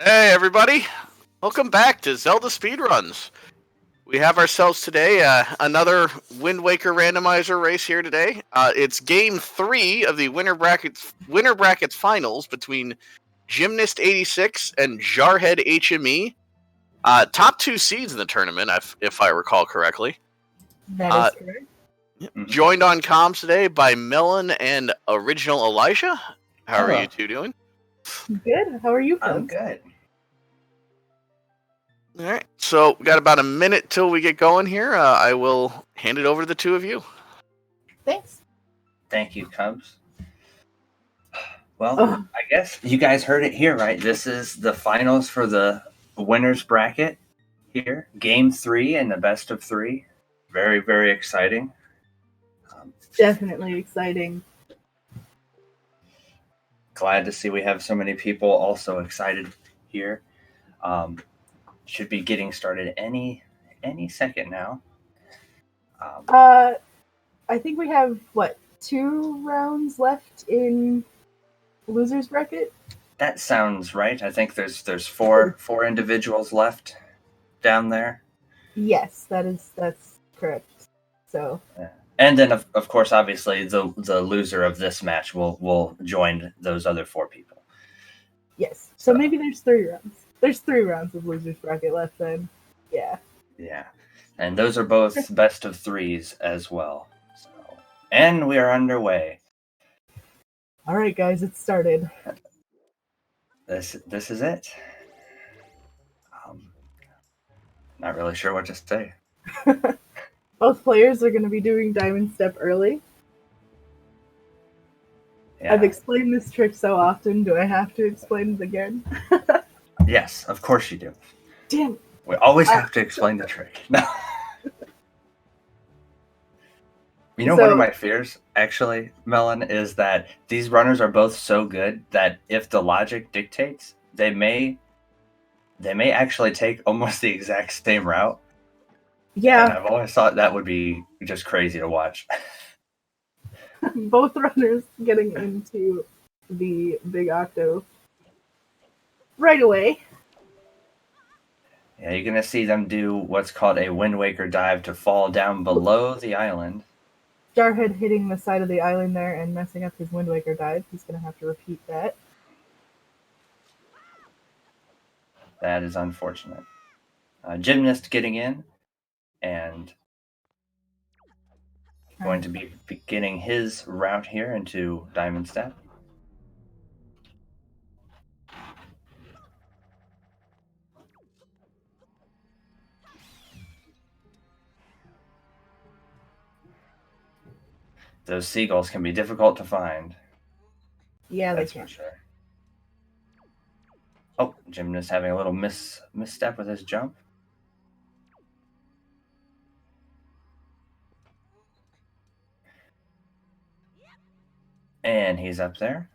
Hey everybody, welcome back to Zelda Speedruns. We have ourselves today another Wind Waker randomizer race here today. It's game 3 of the winner brackets finals between Gymnast86 and JarheadHME. Top 2 seeds in the tournament, if I recall correctly. That is correct. Joined on comms today by Melon and Original Elijah. How are you two doing? Good. How are you? I'm good. All right, so we got about a minute till we get going here. I will hand it over to the two of you. Thanks. Thank you, Cubs. Well, I guess you guys heard it here, right? This is the finals for the winners bracket here. Game 3 and the best of 3. Very, very exciting. Definitely exciting. Glad to see we have so many people also excited here. Should be getting started any second now. I think we have 2 rounds left in losers bracket. That sounds right. I think there's four individuals left down there. Yes, that's correct. So. Yeah. And then of course, obviously, the loser of this match will join those other 4 people. Yes. So maybe there's 3 rounds. There's 3 rounds of losers bracket left then. Yeah. Yeah. And those are both best of 3s as well. So, and we are underway. All right, guys, it started. This is it. Not really sure what to say. Both players are going to be doing Diamond Step early. Yeah. I've explained this trick so often. Do I have to explain it again? Yes, of course you do. Damn. We always have to explain the trick. No. You know, one of my fears, actually, Melon, is that these runners are both so good that if the logic dictates, they may actually take almost the exact same route. Yeah. And I've always thought that would be just crazy to watch. Both runners getting into the big octo right away. Yeah, you're going to see them do what's called a Wind Waker dive to fall down below the island. Jarhead hitting the side of the island there and messing up his Wind Waker dive. He's going to have to repeat that. That is unfortunate. Gymnast getting in and going to be beginning his route here into Diamond Step. Those seagulls can be difficult to find. Yeah, that's they can. for sure. Oh, Gymnast having a little misstep with his jump. And he's up there.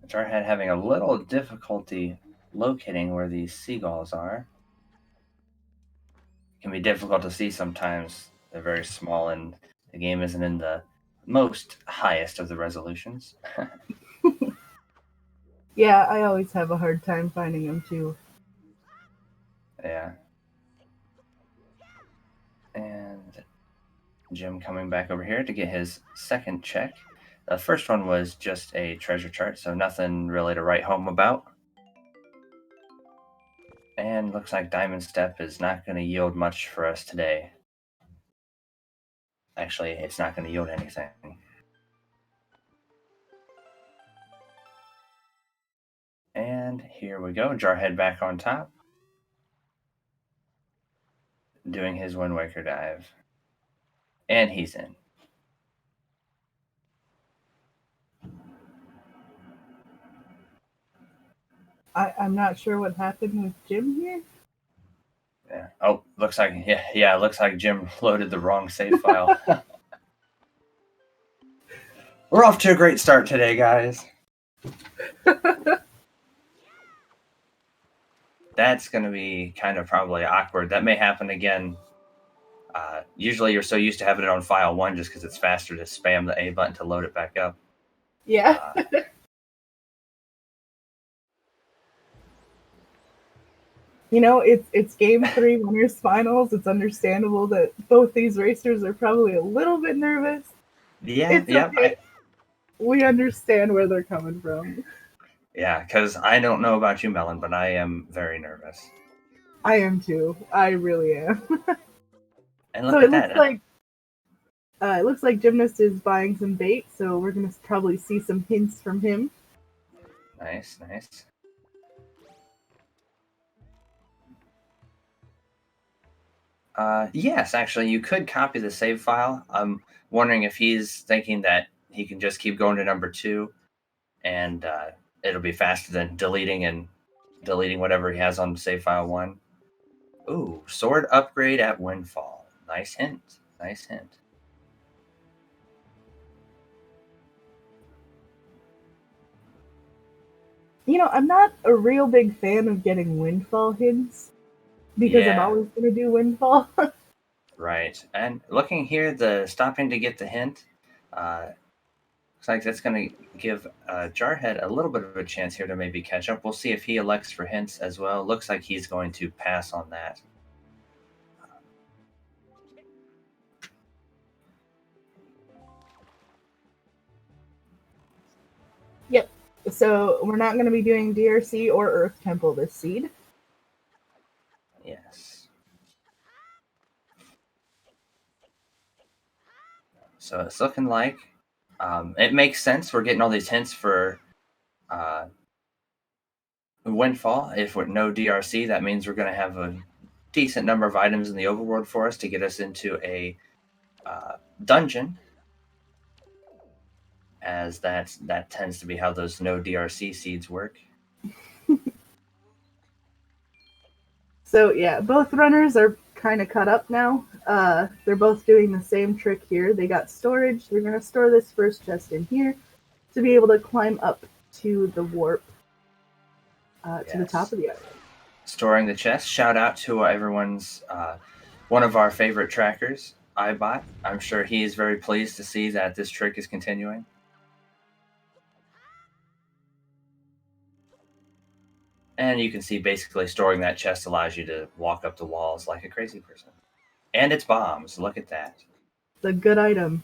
Jarhead having a little difficulty locating where these seagulls are. It can be difficult to see sometimes. They're very small and the game isn't in the most highest of the resolutions. Yeah, I always have a hard time finding them too. Yeah. And Jim coming back over here to get his second check. The first one was just a treasure chart, so nothing really to write home about. And looks like Diamond Step is not going to yield much for us today. Actually, it's not going to yield anything. And here we go. Jarhead back on top. Doing his Wind Waker dive. And he's in. I'm not sure what happened with Jim here. Yeah. Oh, looks like looks like Jim loaded the wrong save file. We're off to a great start today, guys. That's going to be kind of probably awkward. That may happen again Usually you're so used to having it on file 1 just because it's faster to spam the A button to load it back up. Yeah. It's game 3 winners finals. It's understandable that both these racers are probably a little bit nervous. Yeah, It's okay. We understand where they're coming from. Yeah, because I don't know about you, Melon, but I am very nervous. I am too. I really am. And look at that. It looks like Gymnast is buying some bait, so we're gonna probably see some hints from him. Nice, nice. Yes, actually, you could copy the save file. I'm wondering if he's thinking that he can just keep going to number 2, and it'll be faster than deleting whatever he has on save file 1. Ooh, sword upgrade at Windfall. Nice hint. Nice hint. I'm not a real big fan of getting Windfall hints because I'm always gonna do Windfall. Right. And looking here, the stopping to get the hint, looks like that's going to give Jarhead a little bit of a chance here to maybe catch up. We'll see if he elects for hints as well. Looks like he's going to pass on that. Yep. So we're not going to be doing DRC or Earth Temple this seed. Yes. So it's looking like it makes sense. We're getting all these hints for Windfall. If with no DRC, that means we're going to have a decent number of items in the overworld for us to get us into a dungeon, as that tends to be how those no DRC seeds work. So yeah, both runners are kind of cut up now. They're both doing the same trick here. They got storage. They're going to store this first chest in here to be able to climb up to the warp to the top of the island. Storing the chest. Shout out to everyone's one of our favorite trackers, iBot. I'm sure he is very pleased to see that this trick is continuing. And you can see basically storing that chest allows you to walk up the walls like a crazy person. And it's bombs. Look at that. It's a good item.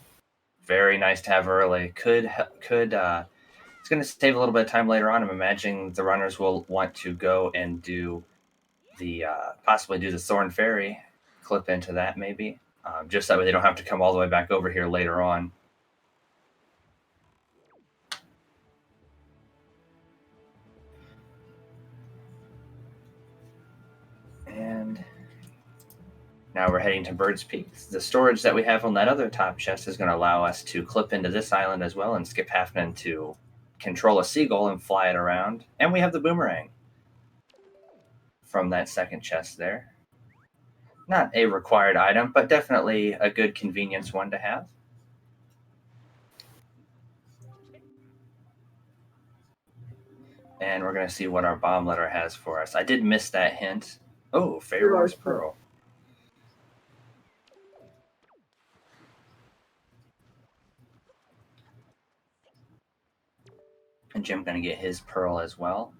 Very nice to have early. Could it's going to save a little bit of time later on. I'm imagining the runners will want to go and do the possibly do the Thorn Fairy, clip into that maybe, just that way they don't have to come all the way back over here later on. And now we're heading to Bird's Peak. The storage that we have on that other top chest is going to allow us to clip into this island as well and skip having to control a seagull and fly it around. And we have the boomerang from that second chest there. Not a required item, but definitely a good convenience one to have. And we're going to see what our bomb letter has for us. I did miss that hint. Oh, Pharaoh's Pearl. And Jim's going to get his pearl as well.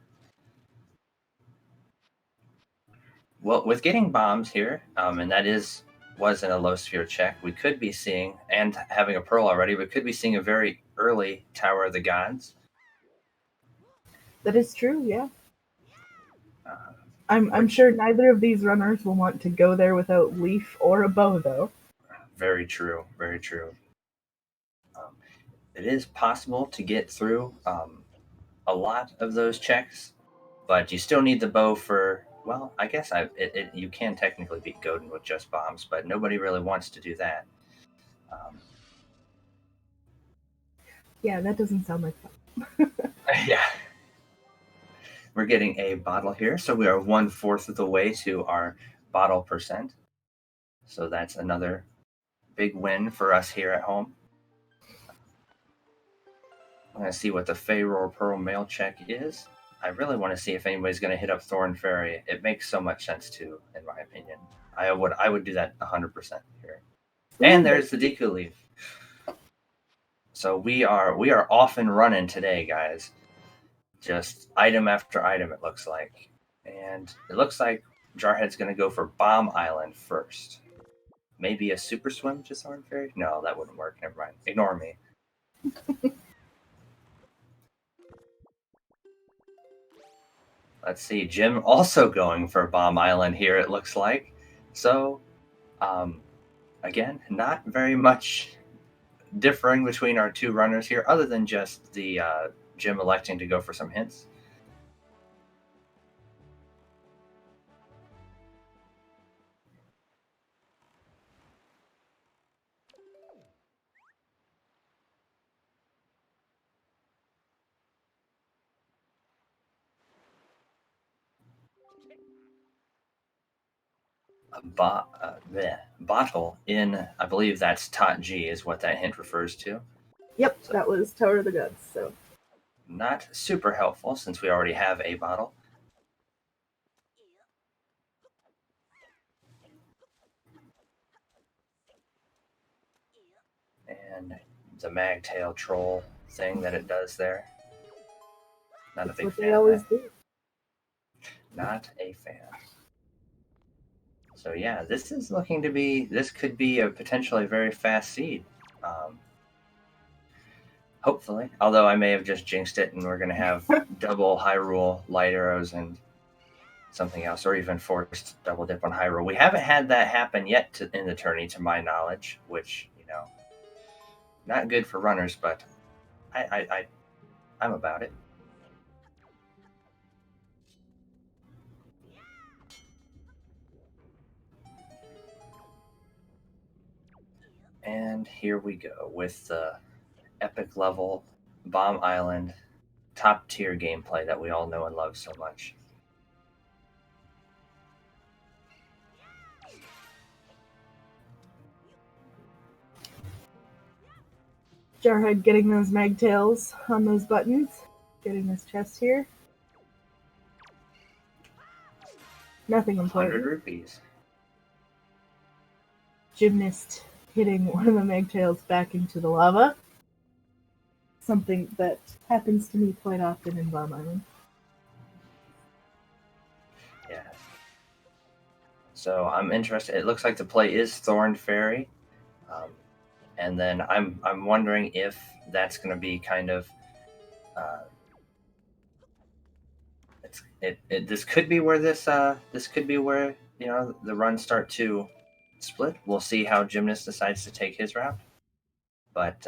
Well, with getting bombs here, and that wasn't a low sphere check, we could be seeing, and having a pearl already, we could be seeing a very early Tower of the Gods. That is true, yeah. I'm sure neither of these runners will want to go there without Leaf or a bow, though. Very true, very true. It is possible to get through a lot of those checks, but you still need the bow for, well, I guess you can technically beat Godin with just bombs, but nobody really wants to do that. Yeah, that doesn't sound like fun. Yeah. We're getting a bottle here, so we are 1/4 of the way to our bottle percent. So that's another big win for us here at home. I'm going to see what the Pharaoh Pearl mail check is. I really want to see if anybody's going to hit up Thorn Fairy. It makes so much sense too, in my opinion. I would do that 100% here. And there's the Deku Leaf. So we are off and running today, guys. Just item after item, it looks like. And it looks like Jarhead's going to go for Bomb Island first. Maybe a Super Swim to Thorn Fairy? No, that wouldn't work. Never mind. Ignore me. Let's see. Jim also going for Bomb Island here, it looks like. So, again, not very much differing between our two runners here, other than just the Jim electing to go for some hints. Bottle in, I believe that's Tot G is what that hint refers to. Yep, so, that was Tower of the Gods. So not super helpful since we already have a bottle. And the Magtail troll thing that it does there. Not that's a big what fan. They always do. Not a fan. So yeah, this is looking to be. This could be a potentially very fast seed. Hopefully, although I may have just jinxed it, and we're going to have double Hyrule light arrows and something else, or even forced double dip on Hyrule. We haven't had that happen yet in the tourney, to my knowledge, which, you know, not good for runners, but I'm about it. And here we go with the epic level Bomb Island top tier gameplay that we all know and love so much. Jarhead getting those magtails on those buttons, getting his chest here. Nothing important. 100 rupees. Gymnast hitting one of the magtails back into the lava. Something that happens to me quite often in Bomb Island. Yeah. So I'm interested. It looks like the play is Thorn Fairy. And then I'm wondering if that's going to be kind of this could be where this could be where, you know, the runs start to split. We'll see how Gymnast decides to take his route. But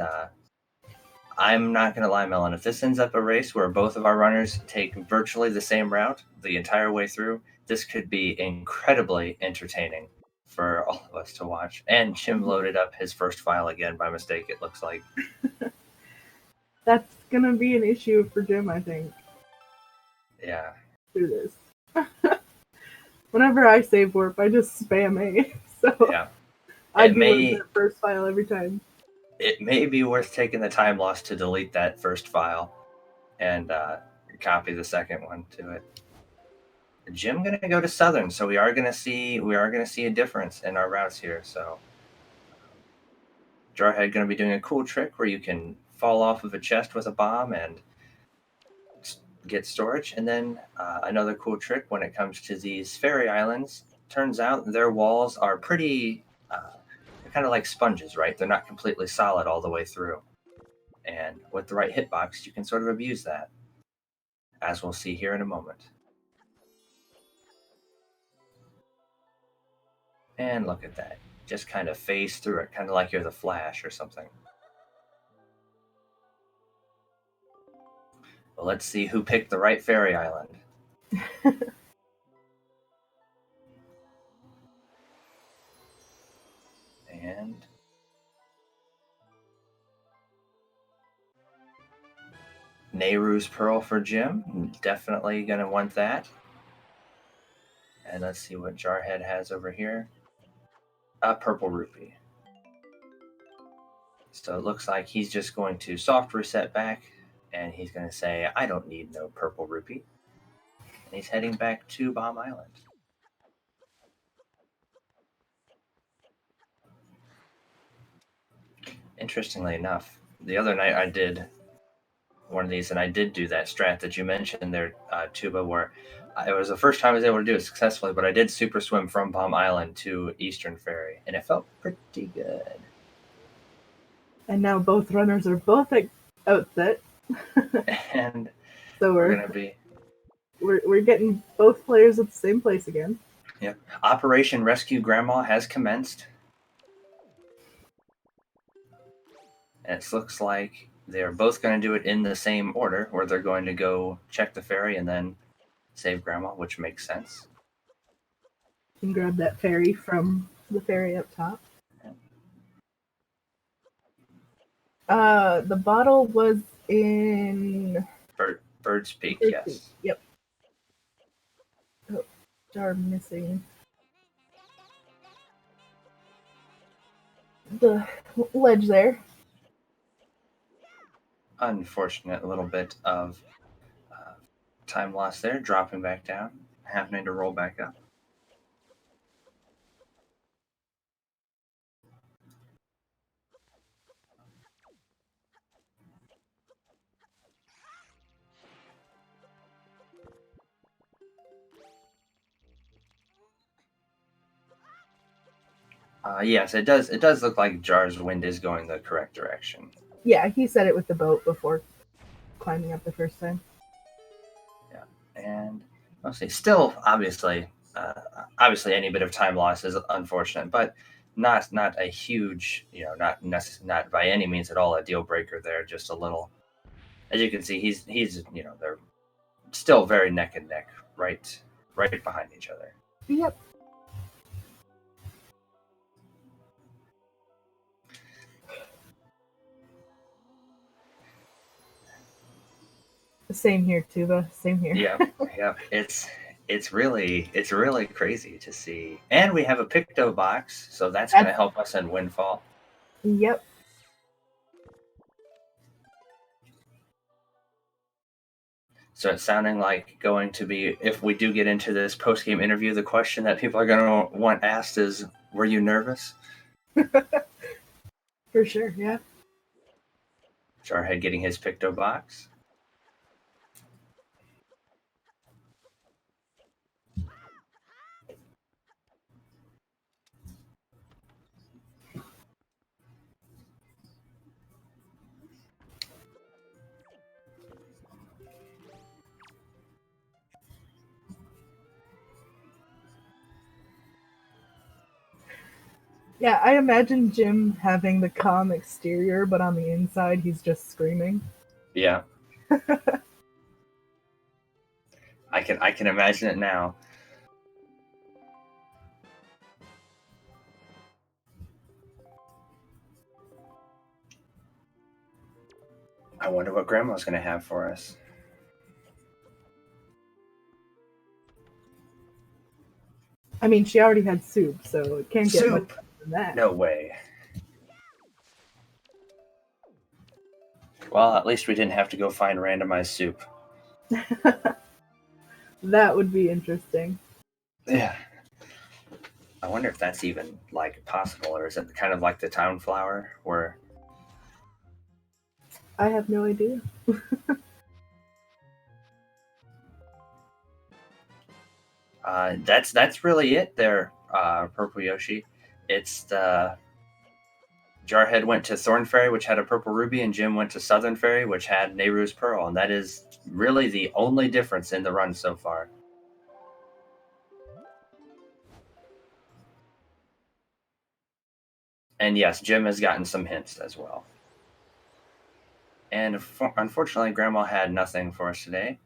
I'm not going to lie, Melon. If this ends up a race where both of our runners take virtually the same route the entire way through, this could be incredibly entertaining for all of us to watch. And Jim loaded up his first file again by mistake, it looks like. That's going to be an issue for Jim, I think. Yeah. Through this. Whenever I save warp, I just spam A. So yeah. I do the first file every time. It may be worth taking the time loss to delete that first file and copy the second one to it. Jim gonna go to Southern, so we are gonna see a difference in our routes here. So Jarhead gonna be doing a cool trick where you can fall off of a chest with a bomb and get storage, and then another cool trick when it comes to these fairy islands. Turns out their walls are pretty kind of like sponges, right? They're not completely solid all the way through, and with the right hitbox, you can sort of abuse that, as we'll see here in a moment. And look at that. Just kind of phase through it, kind of like you're the Flash or something. Well, let's see who picked the right fairy island. And Nehru's Pearl for Jim. Definitely going to want that. And let's see what Jarhead has over here. A purple rupee. So it looks like he's just going to soft reset back, and he's going to say, I don't need no purple rupee. and he's heading back to Bomb Island. Interestingly enough, the other night I did one of these, and I did do that strat that you mentioned there, Tuba, where it was the first time I was able to do it successfully, but I did super swim from Bomb Island to Eastern Ferry, and it felt pretty good. And now both runners are both at outset. And so we're getting both players at the same place again. Yep. Operation Rescue Grandma has commenced. And it looks like they're both going to do it in the same order, where they're going to go check the ferry and then save Grandma, which makes sense. You can grab that ferry from the ferry up top. The bottle was in Bird's Peak, Bird's yes. Peak. Yep. Oh, jar missing the ledge there. Unfortunate little bit of time lost there, dropping back down, having to roll back up. Yes, it does. It does look like Jar's wind is going the correct direction. Yeah, he said it with the boat before climbing up the first time. Yeah, and I'll say still, obviously, any bit of time loss is unfortunate, but not a huge, not by any means at all a deal breaker there. Just a little, as you can see, he's they're still very neck and neck, right behind each other. Yep. Same here, Tuba. Same here. Yeah. It's really crazy to see, and we have a Picto box, so that's going to help us in Windfall. Yep. So it's sounding like going to be, if we do get into this post-game interview, the question that people are going to want asked is, were you nervous? For sure, yeah. Jarhead getting his Picto box. Yeah, I imagine Jim having the calm exterior, but on the inside he's just screaming. Yeah. I can imagine it now. I wonder what Grandma's going to have for us. I mean, she already had soup, so it can't get much better than that. No way. Well, at least we didn't have to go find randomized soup. That would be interesting. Yeah. I wonder if that's even possible, or is it kind of like the town flower where... I have no idea. That's really it there, Purple Yoshi. It's the Jarhead went to Thorn Fairy, which had a Purple Ruby, and Jim went to Southern Fairy, which had Nehru's Pearl, and that is really the only difference in the run so far. And yes, Jim has gotten some hints as well. And unfortunately, Grandma had nothing for us today.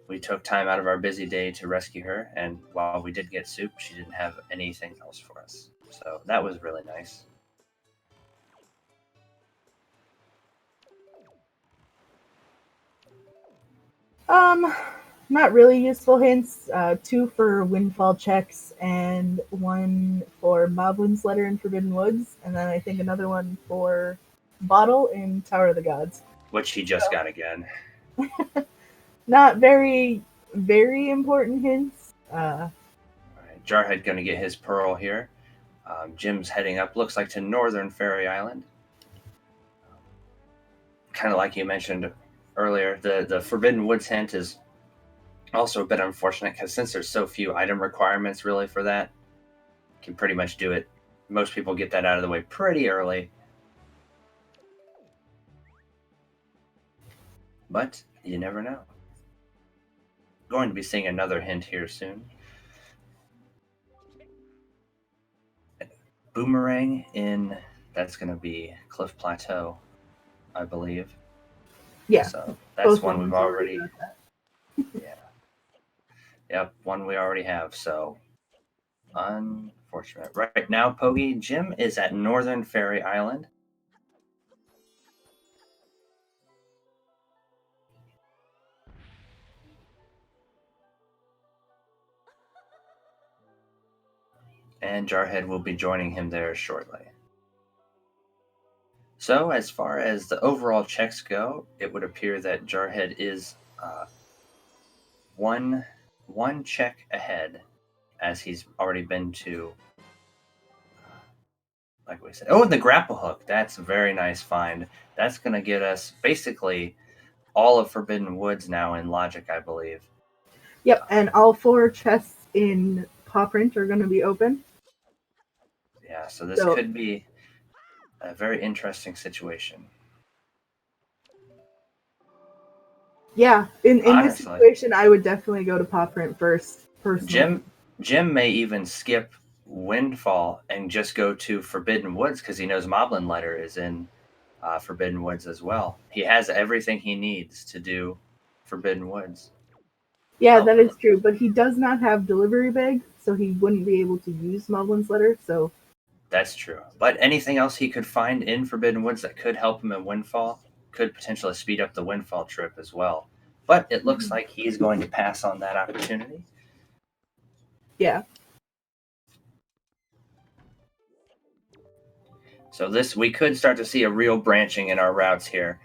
We took time out of our busy day to rescue her, and while we did get soup, she didn't have anything else for us. So that was really nice. Not really useful hints. 2 for Windfall checks, and 1 for Moblin's Letter in Forbidden Woods, and then I think another one for Bottle in Tower of the Gods. Which he just got again. Not very very important hints. All right, Jarhead going to get his pearl here. Jim's heading up, looks like to Northern Fairy Island. Kind of like you mentioned earlier, the Forbidden Woods hint is also a bit unfortunate because since there's so few item requirements really for that, you can pretty much do it. Most people get that out of the way pretty early. But you never know. Going to be seeing another hint here soon. Boomerang in, that's going to be Cliff Plateau, I believe. Yeah. So that's one we've already. Yeah. Yep, one we already have. So unfortunate. Right now, Pogi, Jim is at Northern Fairy Island. And Jarhead will be joining him there shortly. So, as far as the overall checks go, it would appear that Jarhead is one check ahead, as he's already been to, like we said. Oh, and the grapple hook. That's a very nice find. That's going to get us basically all of Forbidden Woods now in Logic, I believe. Yep, and all 4 chests in Paw Print are going to be open. Yeah, so this could be a very interesting situation. Yeah, in this situation, I would definitely go to Paw Print first, personally. Jim may even skip Windfall and just go to Forbidden Woods because he knows Moblin Letter is in Forbidden Woods as well. He has everything he needs to do Forbidden Woods. Yeah, that is true, but he does not have Delivery Bag, so he wouldn't be able to use Moblin's Letter, so... That's true. But anything else he could find in Forbidden Woods that could help him in Windfall could potentially speed up the Windfall trip as well. But it looks like he's going to pass on that opportunity. Yeah. So we could start to see a real branching in our routes here.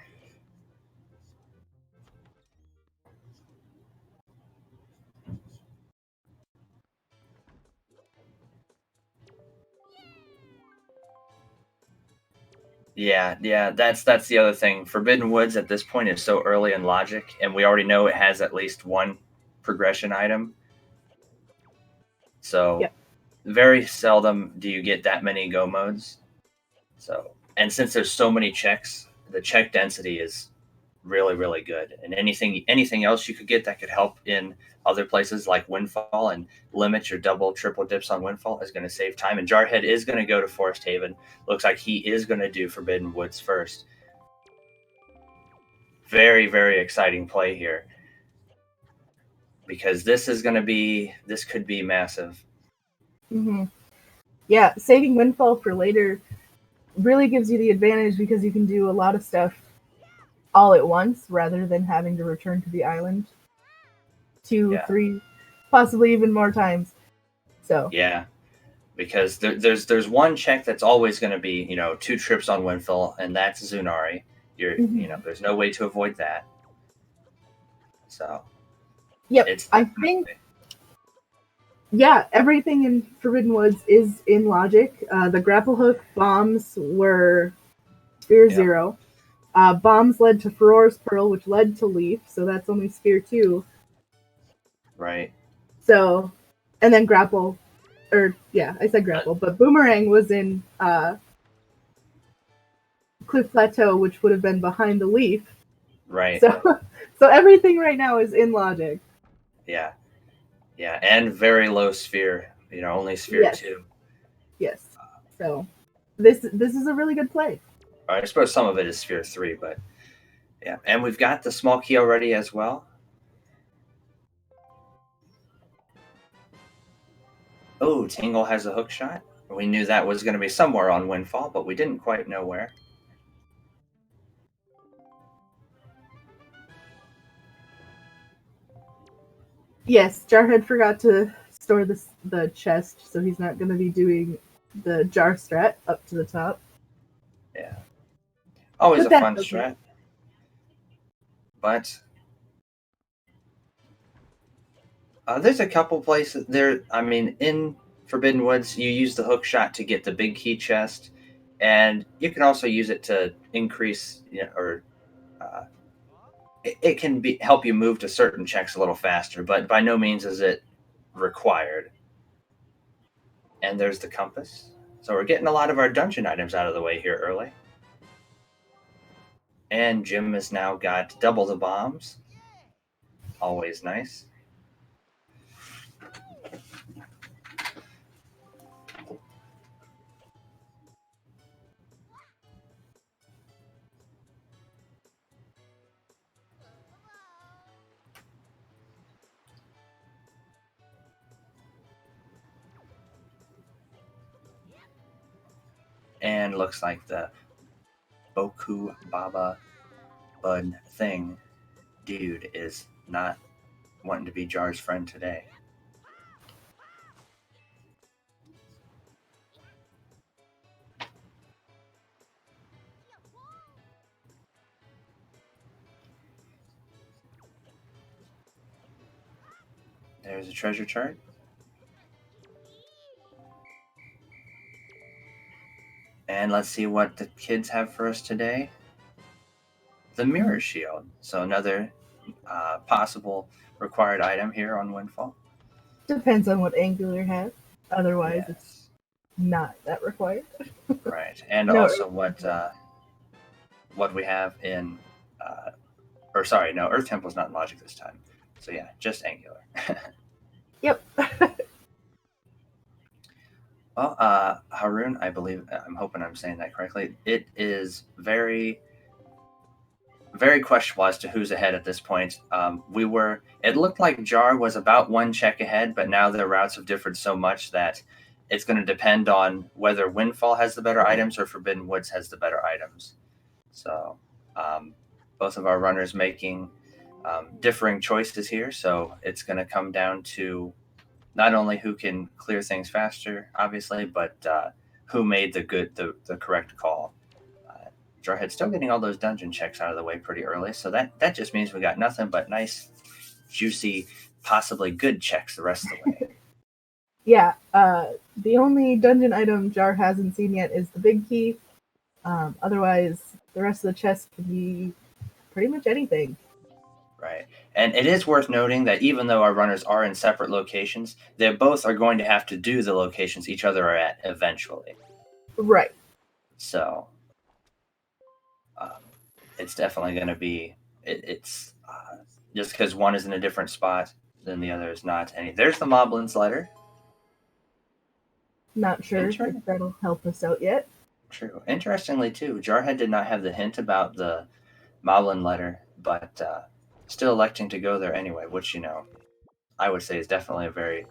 Yeah, that's the other thing. Forbidden Woods at this point is so early in Logic, and we already know it has at least one progression item. So very seldom do you get that many go modes. So, and since there's so many checks, the check density is really, really good. And anything else you could get that could help in other places like Windfall and limit your double, triple dips on Windfall is going to save time. And Jarhead is going to go to Forest Haven. Looks like he is going to do Forbidden Woods first. Very, very exciting play here. Because this could be massive. Mm-hmm. Yeah, saving Windfall for later really gives you the advantage because you can do a lot of stuff all at once rather than having to return to the island 2, 3, possibly even more times. So yeah, because there's one check that's always going to be 2 trips on Windfall, and that's Zunari. There's no way to avoid that. So yep, I think everything in Forbidden Woods is in Logic. The grapple hook bombs were Sphere 0. Bombs led to Furore's Pearl, which led to Leaf, so that's only Sphere 2. Right. So, and then grapple, I said grapple, but Boomerang was in Cliff Plateau, which would have been behind the Leaf. Right. So everything right now is in Logic. Yeah, and very low Sphere. Only Sphere 2. Yes. So this is a really good play. I suppose some of it is Sphere 3, but yeah. And we've got the small key already as well. Oh, Tingle has a hook shot. We knew that was going to be somewhere on Windfall, but we didn't quite know where. Yes, Jarhead forgot to store the chest, so he's not going to be doing the jar strat up to the top. Yeah. Always a fun strat. But There's a couple places there. I mean, in Forbidden Woods, you use the hook shot to get the big key chest, and you can also use it to increase, or it can help you move to certain checks a little faster. But by no means is it required. And there's the compass. So we're getting a lot of our dungeon items out of the way here early. And Jim has now got double the bombs. Always nice. And looks like the Boku Baba Bud thing dude is not wanting to be Jar's friend today. There's a treasure chart. And let's see what the kids have for us today. The mirror shield. So another possible required item here on Windfall. Depends on what angular has. Otherwise, Yes. it's not that required. Right. And No. also what we have in Earth Temple's not in Logic this time. So yeah, just angular. Yep. Well, Haroon, I believe, I'm hoping I'm saying that correctly. It is very, very questionable as to who's ahead at this point. It looked like Jar was about one check ahead, but now their routes have differed so much that it's going to depend on whether Windfall has the better items or Forbidden Woods has the better items. So both of our runners making differing choices here. So it's going to come down to not only who can clear things faster, obviously, but who made the correct call. Jarhead's still getting all those dungeon checks out of the way pretty early, so that just means we got nothing but nice, juicy, possibly good checks the rest of the way. Yeah, the only dungeon item Jar hasn't seen yet is the big key. Otherwise, the rest of the chest can be pretty much anything. Right. And it is worth noting that even though our runners are in separate locations, they both are going to have to do the locations each other are at eventually. Right. So it's definitely going to be, it's just because one is in a different spot than the other is not. And there's the Moblin's letter. Not sure if that'll help us out yet. True. Interestingly, too, Jarhead did not have the hint about the Moblin letter, but still electing to go there anyway, which, I would say is definitely a very,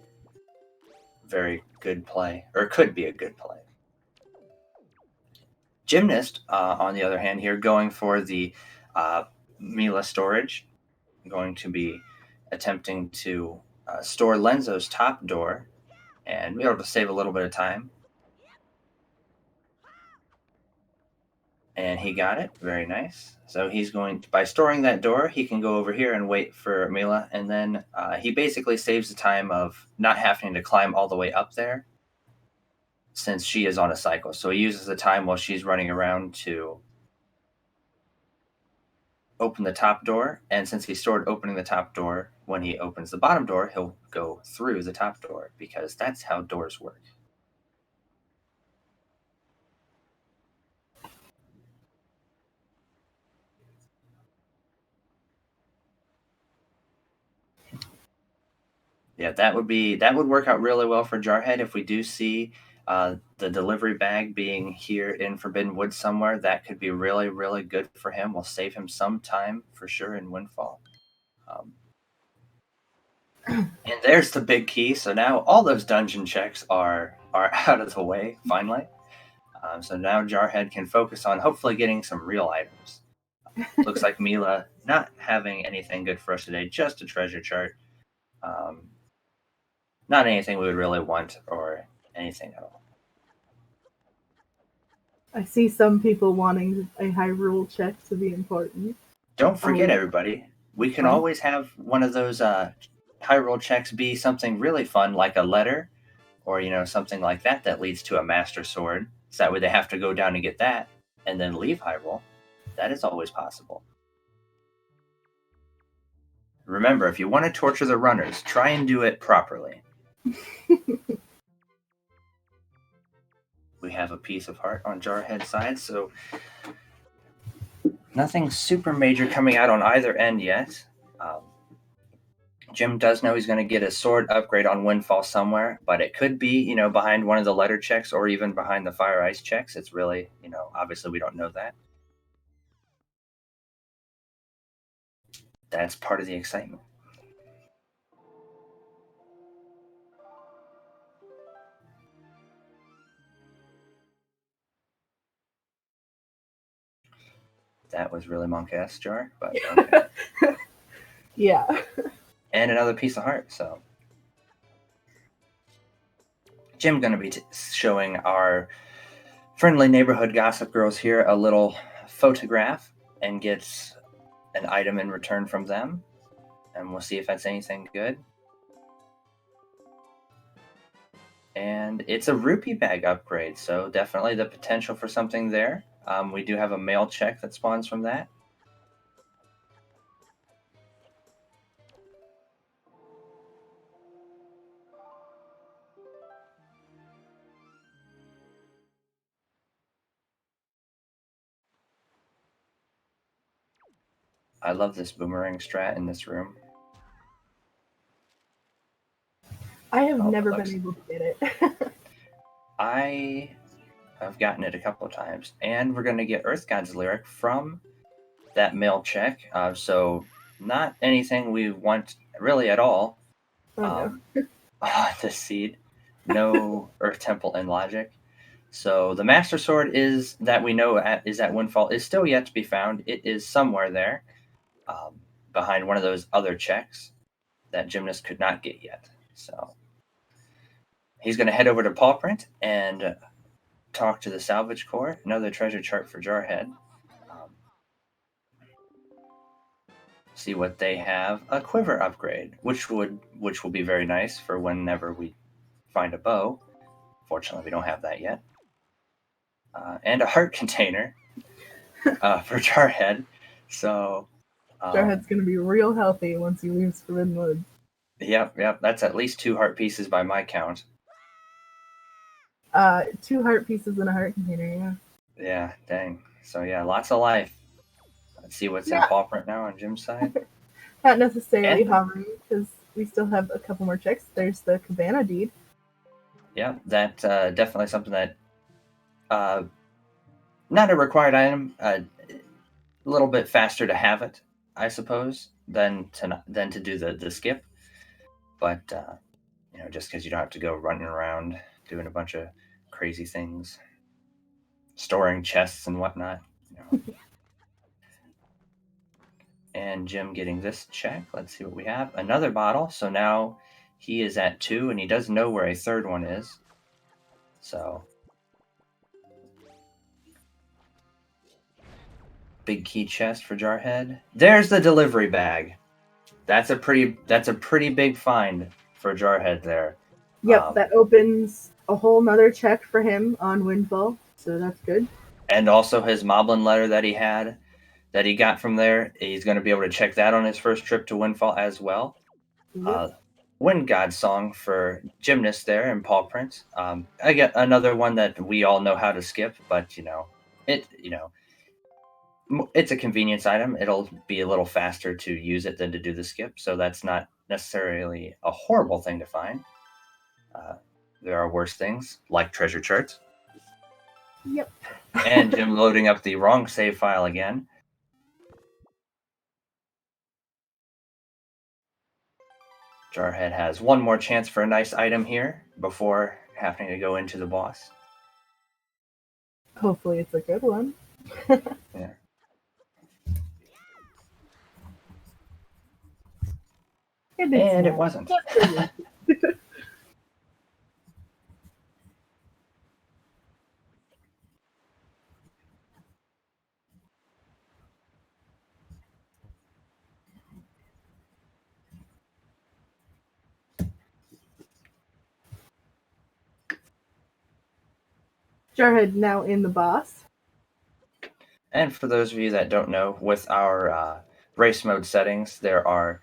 very good play, or could be a good play. Gymnast, on the other hand, here going for the Mila storage, going to be attempting to store Lenzo's top door and be able to save a little bit of time. And he got it. Very nice. So he's going by storing that door, he can go over here and wait for Mila. And then he basically saves the time of not having to climb all the way up there since she is on a cycle. So he uses the time while she's running around to open the top door. And since he stored opening the top door, when he opens the bottom door, he'll go through the top door because that's how doors work. Yeah, that would work out really well for Jarhead if we do see the delivery bag being here in Forbidden Woods somewhere. That could be really, really good for him. We'll save him some time for sure in Windfall. And there's the big key. So now all those dungeon checks are out of the way, finally. So now Jarhead can focus on hopefully getting some real items. Looks like Mila not having anything good for us today, just a treasure chart. Not anything we would really want or anything at all. I see some people wanting a Hyrule check to be important. Don't forget, everybody, we can always have one of those high roll checks be something really fun, like a letter, or something like that leads to a master sword. So that way they have to go down and get that, and then leave high roll. That is always possible. Remember, if you want to torture the runners, try and do it properly. We have a piece of heart on Jarhead's side, so nothing super major coming out on either end yet. Jim does know he's going to get a sword upgrade on Windfall somewhere, but it could be, behind one of the letter checks or even behind the fire ice checks. It's really, obviously we don't know that. That's part of the excitement. That was really monk-ass, Jar, but okay. Yeah. And another piece of heart, so. Jim going to be showing our friendly neighborhood gossip girls here a little photograph and gets an item in return from them. And we'll see if that's anything good. And it's a rupee bag upgrade, so definitely the potential for something there. We do have a mail check that spawns from that. I love this boomerang strat in this room. I have never been able to get it. I have gotten it a couple of times, and we're going to get Earth God's Lyric from that mail check. So not anything we want really at all. Oh, no. This seed, no Earth Temple and Logic. So the Master Sword is that we know is at Windfall is still yet to be found. It is somewhere there, behind one of those other checks that Gymnast could not get yet. So he's going to head over to Paw Print and talk to the Salvage Corps. Another treasure chart for Jarhead. See what they have. A quiver upgrade, which will be very nice for whenever we find a bow. Fortunately, we don't have that yet. And a heart container for Jarhead. So Jarhead's going to be real healthy once he leaves Forbidden Woods. Yep. That's at least 2 heart pieces by my count. 2 heart pieces in a heart container, yeah. Yeah, dang. So yeah, lots of life. Let's see what's in paw print now on Jim's side. Not necessarily hovering, because we still have a couple more checks. There's the Cabana Deed. Yeah, that definitely something that not a required item. A little bit faster to have it, I suppose, than to do the skip. But just because you don't have to go running around doing a bunch of crazy things, storing chests and whatnot. And Jim getting this check. Let's see what we have. Another bottle. So now he is at 2, and he does know where a third one is. So big key chest for Jarhead. There's the delivery bag. That's a pretty big find for Jarhead there. Yep, that opens a whole nother check for him on Windfall, so that's good. And also his Moblin letter that he got from there. He's going to be able to check that on his first trip to Windfall as well. Yep. Wind God song for Gymnast there and Paw Print. I get another one that we all know how to skip, but it's a convenience item. It'll be a little faster to use it than to do the skip, so that's not necessarily a horrible thing to find. There are worse things, like treasure charts. Yep. And Jim loading up the wrong save file again. Jarhead has one more chance for a nice item here before having to go into the boss. Hopefully it's a good one. Yeah. And it wasn't. Jarhead now in the boss. And for those of you that don't know, with our race mode settings, we're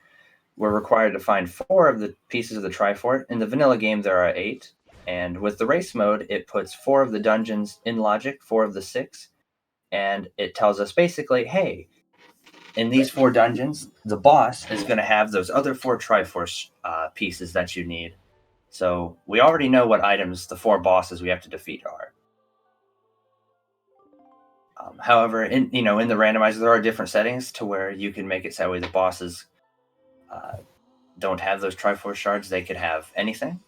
required to find 4 of the pieces of the Triforce. In the vanilla game, there are 8. And with the race mode, it puts 4 of the dungeons in logic, 4 of the 6. And it tells us basically, hey, in these 4 dungeons, the boss is going to have those other 4 Triforce pieces that you need. So we already know what items the 4 bosses we have to defeat are. However, in the randomizer, there are different settings to where you can make it so that way the bosses don't have those Triforce shards. They could have anything,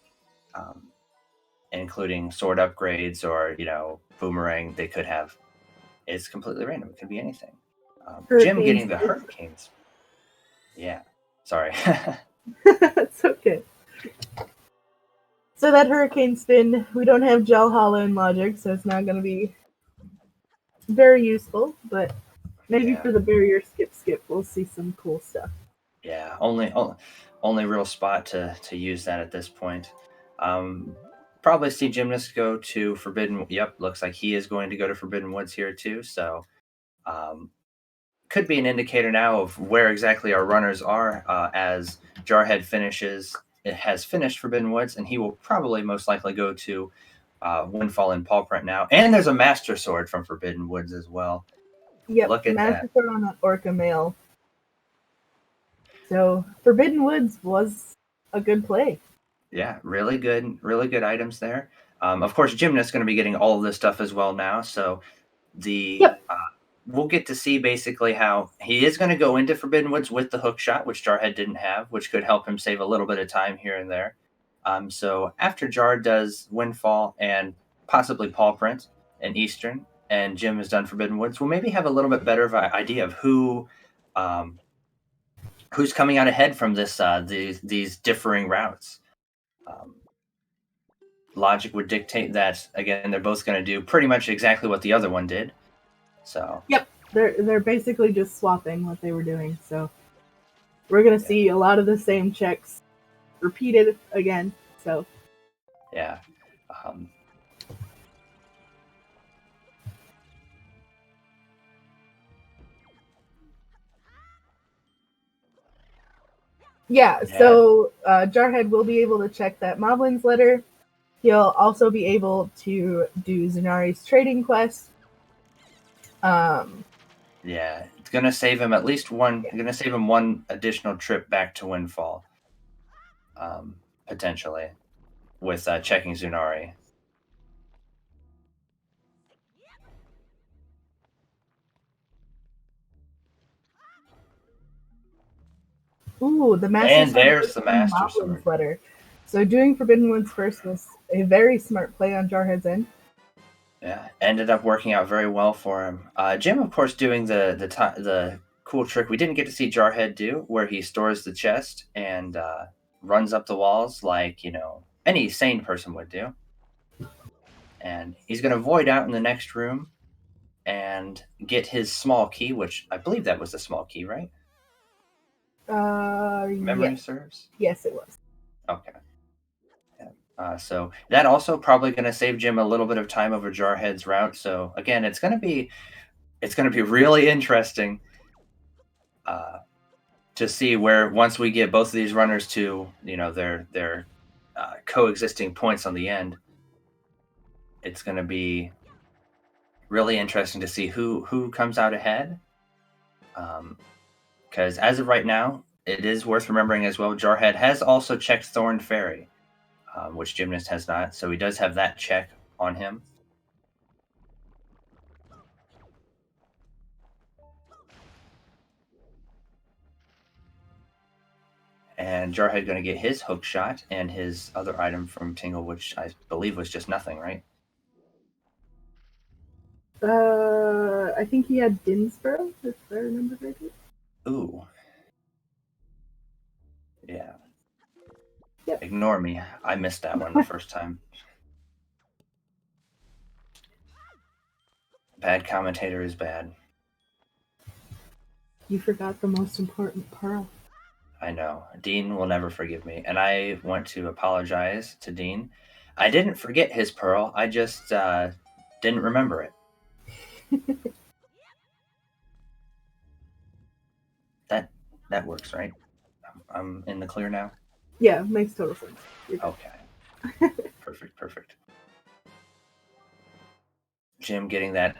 including sword upgrades or boomerang. They could have. It's completely random. It could be anything. Jim getting the hurricanes. Yeah, sorry. It's okay. So that hurricane spin, we don't have gel hollow in logic, so it's not going to be very useful, but maybe for the barrier skip, we'll see some cool stuff. Yeah, only real spot to use that at this point. Probably see Gymnast go to Forbidden. Yep, looks like he is going to go to Forbidden Woods here too. So, could be an indicator now of where exactly our runners are as Jarhead has finished Forbidden Woods, and he will probably most likely go to Windfall and Paw Print now. And there's a Master Sword from Forbidden Woods as well. Yep, look at Master that. Sword on that Orca male. So Forbidden Woods was a good play. Yeah, really good items there. Of course, Gymnast's going to be getting all of this stuff as well now. So we'll get to see basically how he is going to go into Forbidden Woods with the hook shot, which Jarhead didn't have, which could help him save a little bit of time here and there. So after Jar does Windfall and possibly Paw Print in Eastern, and Jim has done Forbidden Woods, we'll maybe have a little bit better of an idea of who's coming out ahead from this these differing routes. Logic would dictate that, again, they're both going to do pretty much exactly what the other one did. So yep, they're basically just swapping what they were doing. So we're going to see a lot of the same checks repeated again. So yeah. So Jarhead will be able to check that Moblin's letter. He'll also be able to do Zunari's trading quest. It's gonna save him at least one. Gonna save him one additional trip back to Windfall, potentially, with checking Zunari. Ooh, the Master And there's the Master Sword. Letter. So doing Forbidden Woods first was a very smart play on Jarhead's end. Yeah, ended up working out very well for him. Jim, of course, doing the cool trick we didn't get to see Jarhead do, where he stores the chest and runs up the walls like any sane person would do. And he's going to void out in the next room and get his small key, which I believe that was the small key, right? Memory serves? Yes, it was. Okay. Yeah. So that also probably going to save Jim a little bit of time over Jarhead's route. So again, it's going to be really interesting to see where, once we get both of these runners to their coexisting points on the end, it's going to be really interesting to see who comes out ahead. Because as of right now, it is worth remembering as well, Jarhead has also checked Thorn Fairy, which Gymnast has not. So he does have that check on him. And Jarhead going to get his hook shot and his other item from Tingle, which I believe was just nothing, right? I think he had Dinsborough, if I remember correctly. Ooh. Yeah. Yep. Ignore me. I missed that one the first time. Bad commentator is bad. You forgot the most important pearl. I know. Dean will never forgive me. And I want to apologize to Dean. I didn't forget his pearl. I just didn't remember it. That works, right? I'm in the clear now? Yeah, makes total sense. Okay. Perfect. Jim getting that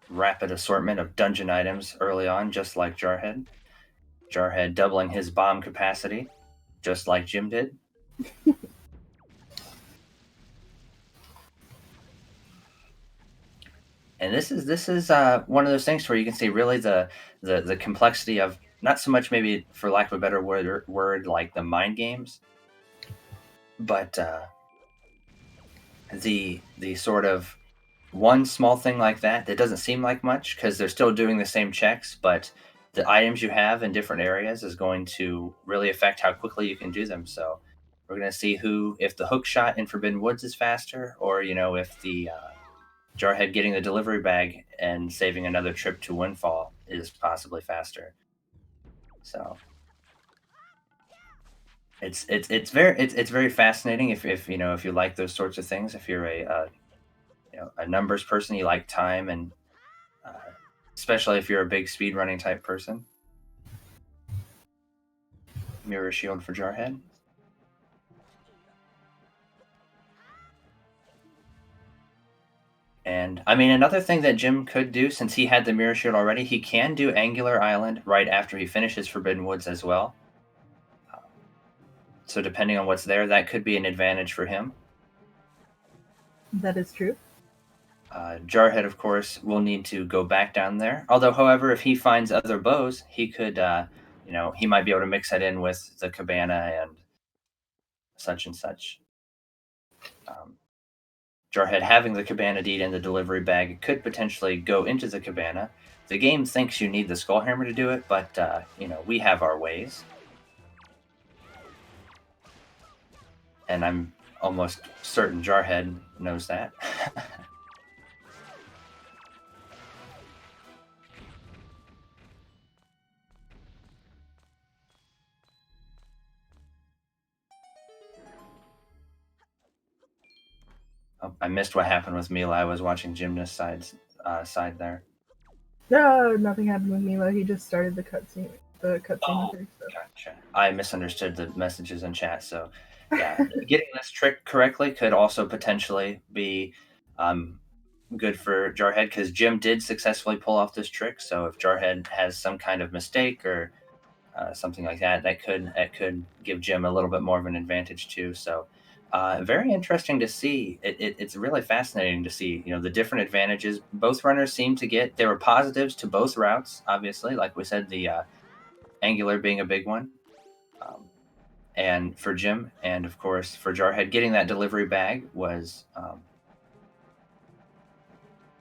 rapid assortment of dungeon items early on, just like Jarhead. Jarhead doubling his bomb capacity, just like Jim did. And this is one of those things where you can see really the complexity of, not so much maybe for lack of a better word like the mind games, but the sort of one small thing like that doesn't seem like much because they're still doing the same checks, but the items you have in different areas is going to really affect how quickly you can do them. So we're going to see if the hook shot in Forbidden Woods is faster, or if the Jarhead getting the delivery bag and saving another trip to Windfall is possibly faster. So it's very fascinating if you like those sorts of things. If you're a numbers person, you like time, and especially if you're a big speed running type person. Mirror shield for Jarhead. And I mean, another thing that Jim could do, since he had the mirror shield already, he can do Angular Island right after he finishes Forbidden Woods as well. So depending on what's there, that could be an advantage for him. That is true. Jarhead, of course, will need to go back down there. Although, however, if he finds other bows, he could, he might be able to mix that in with the cabana and such and such. Jarhead having the cabana deed in the delivery bag could potentially go into the cabana. The game thinks you need the skull hammer to do it, but we have our ways. And I'm almost certain Jarhead knows that. Oh, I missed what happened with Mila. I was watching Gymnast86 side there. No, nothing happened with Milo. He just started the cutscene. With her, so. Gotcha. I misunderstood the messages in chat. So, yeah, getting this trick correctly could also potentially be good for Jarhead, because Jim did successfully pull off this trick. So if Jarhead has some kind of mistake or something like that, that could give Jim a little bit more of an advantage too. So very interesting to see. It's really fascinating to see the different advantages both runners seem to get. There were positives to both routes, obviously, like we said, the Angular being a big one, and for Jim, and of course for Jarhead, getting that delivery bag was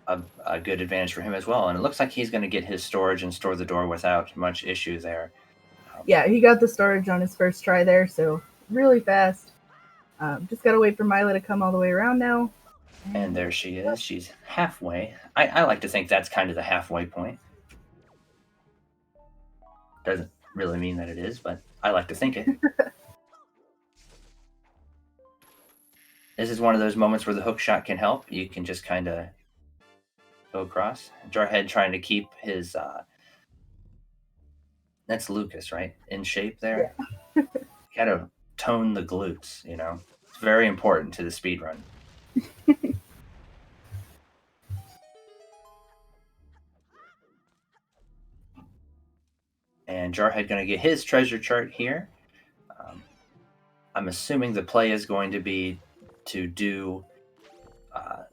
a good advantage for him as well. And it looks like he's going to get his storage and store the door without much issue there. Yeah, he got the storage on his first try there, so really fast. Just gotta wait for Mila to come all the way around now. And there she is. She's halfway. I like to think that's kind of the halfway point. Doesn't really mean that it is, but I like to think it. This is one of those moments where the hook shot can help. You can just kind of go across. Jarhead trying to keep his... that's Lucas, right? In shape there. Yeah. Gotta tone the glutes, It's very important to the speed run. And Jarhead going to get his treasure chart here. I'm assuming the play is going to be to do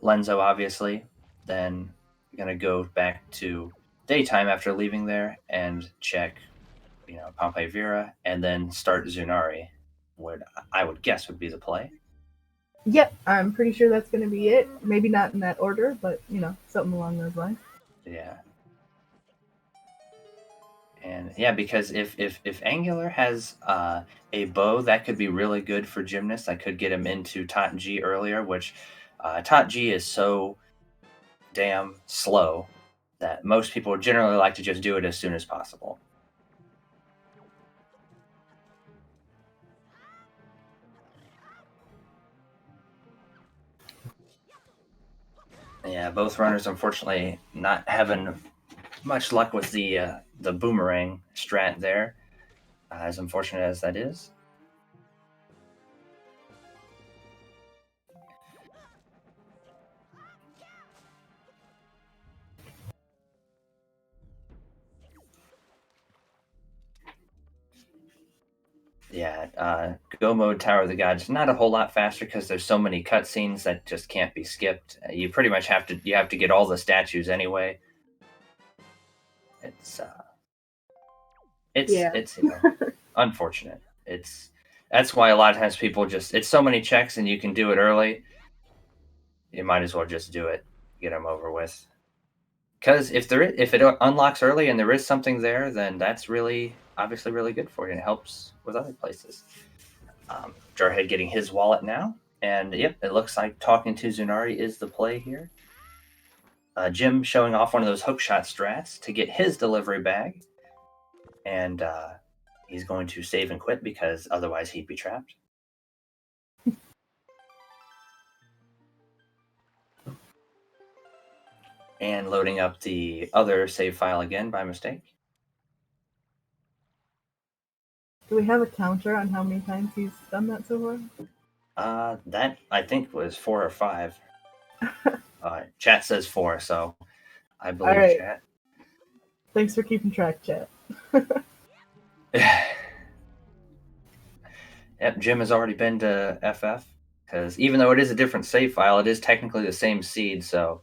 Lenzo, obviously. Then going to go back to daytime after leaving there and check, Pompeii Vera, and then start Zunari. I would guess would be the play. Yep, I'm pretty sure that's going to be it. Maybe not in that order, but something along those lines. Yeah. And yeah, because if Angular has a bow, that could be really good for Gymnast. I could get him into Tot G earlier, which Tot G is so damn slow that most people generally like to just do it as soon as possible. Yeah, both runners unfortunately not having much luck with the boomerang strat there, as unfortunate as that is. Yeah, Go Mode Tower of the Gods, not a whole lot faster because there's so many cutscenes that just can't be skipped. You pretty much have to get all the statues anyway. It's unfortunate. That's why a lot of times people it's so many checks and you can do it early. You might as well just do it, get them over with. Because if it unlocks early and there is something there, then that's obviously really good for you and it helps with other places. Jarhead getting his wallet now, and yep, it looks like talking to Zunari is the play here. Jim showing off one of those hookshot strats to get his delivery bag, and he's going to save and quit because otherwise he'd be trapped. And loading up the other save file again by mistake. Do we have a counter on how many times he's done that so far? That I think was 4 or 5. Chat says 4, so I believe right. Chat. Thanks for keeping track, Chat. Yep, Jim has already been to FF, because even though it is a different save file, it is technically the same seed, so...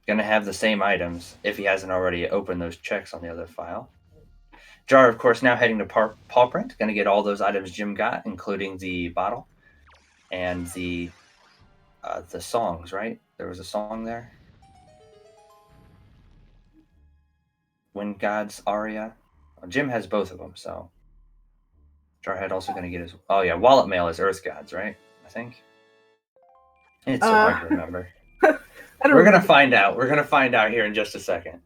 Gonna have the same items if he hasn't already opened those checks on the other file. Jar, of course, now heading to paw print. Gonna get all those items Jim got, including the bottle and the songs, right? There was a song there. Wind God's Aria. Well, Jim has both of them, so Jarhead also gonna get his... Oh yeah, Wallet Mail is Earth Gods, right? I think. It's so hard to remember. We're gonna find out. We're gonna find out here in just a second.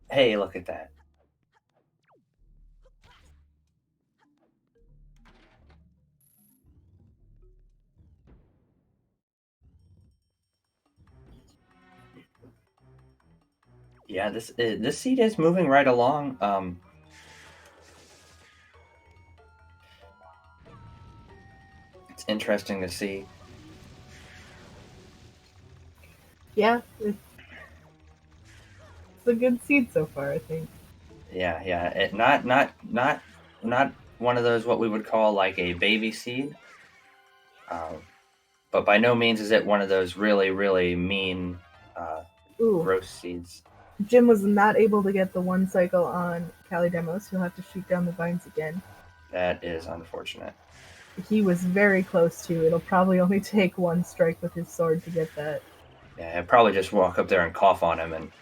Hey, look at that. Yeah, this seed is moving right along. It's interesting to see. Yeah, it's a good seed so far, I think. Yeah. Not one of those what we would call like a baby seed. But by no means is it one of those really, really mean gross seeds. Jim was not able to get the one cycle on Cali Demos. He'll have to shoot down the vines again. That is unfortunate. He was very close to. It'll probably only take one strike with his sword to get that. Yeah, he'll probably just walk up there and cough on him and...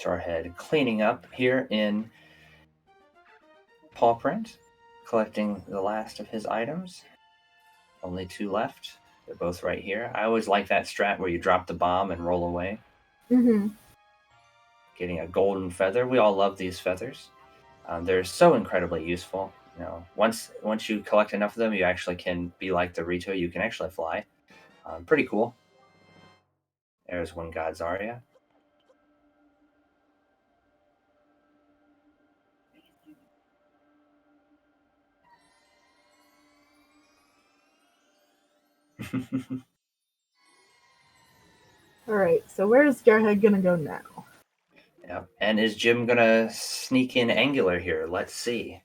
Jarhead cleaning up here in paw print, collecting the last of his items. Only 2 left. They're both right here. I always like that strat where you drop the bomb and roll away. Mm-hmm. Getting a golden feather. We all love these feathers. They're so incredibly useful. You know, once you collect enough of them, you actually can be like the Rito. You can actually fly. Pretty cool. There's Wind God's Aria. Alright, so where's Jarhead gonna go now? Yep. And is Jim gonna sneak in Angular here? Let's see.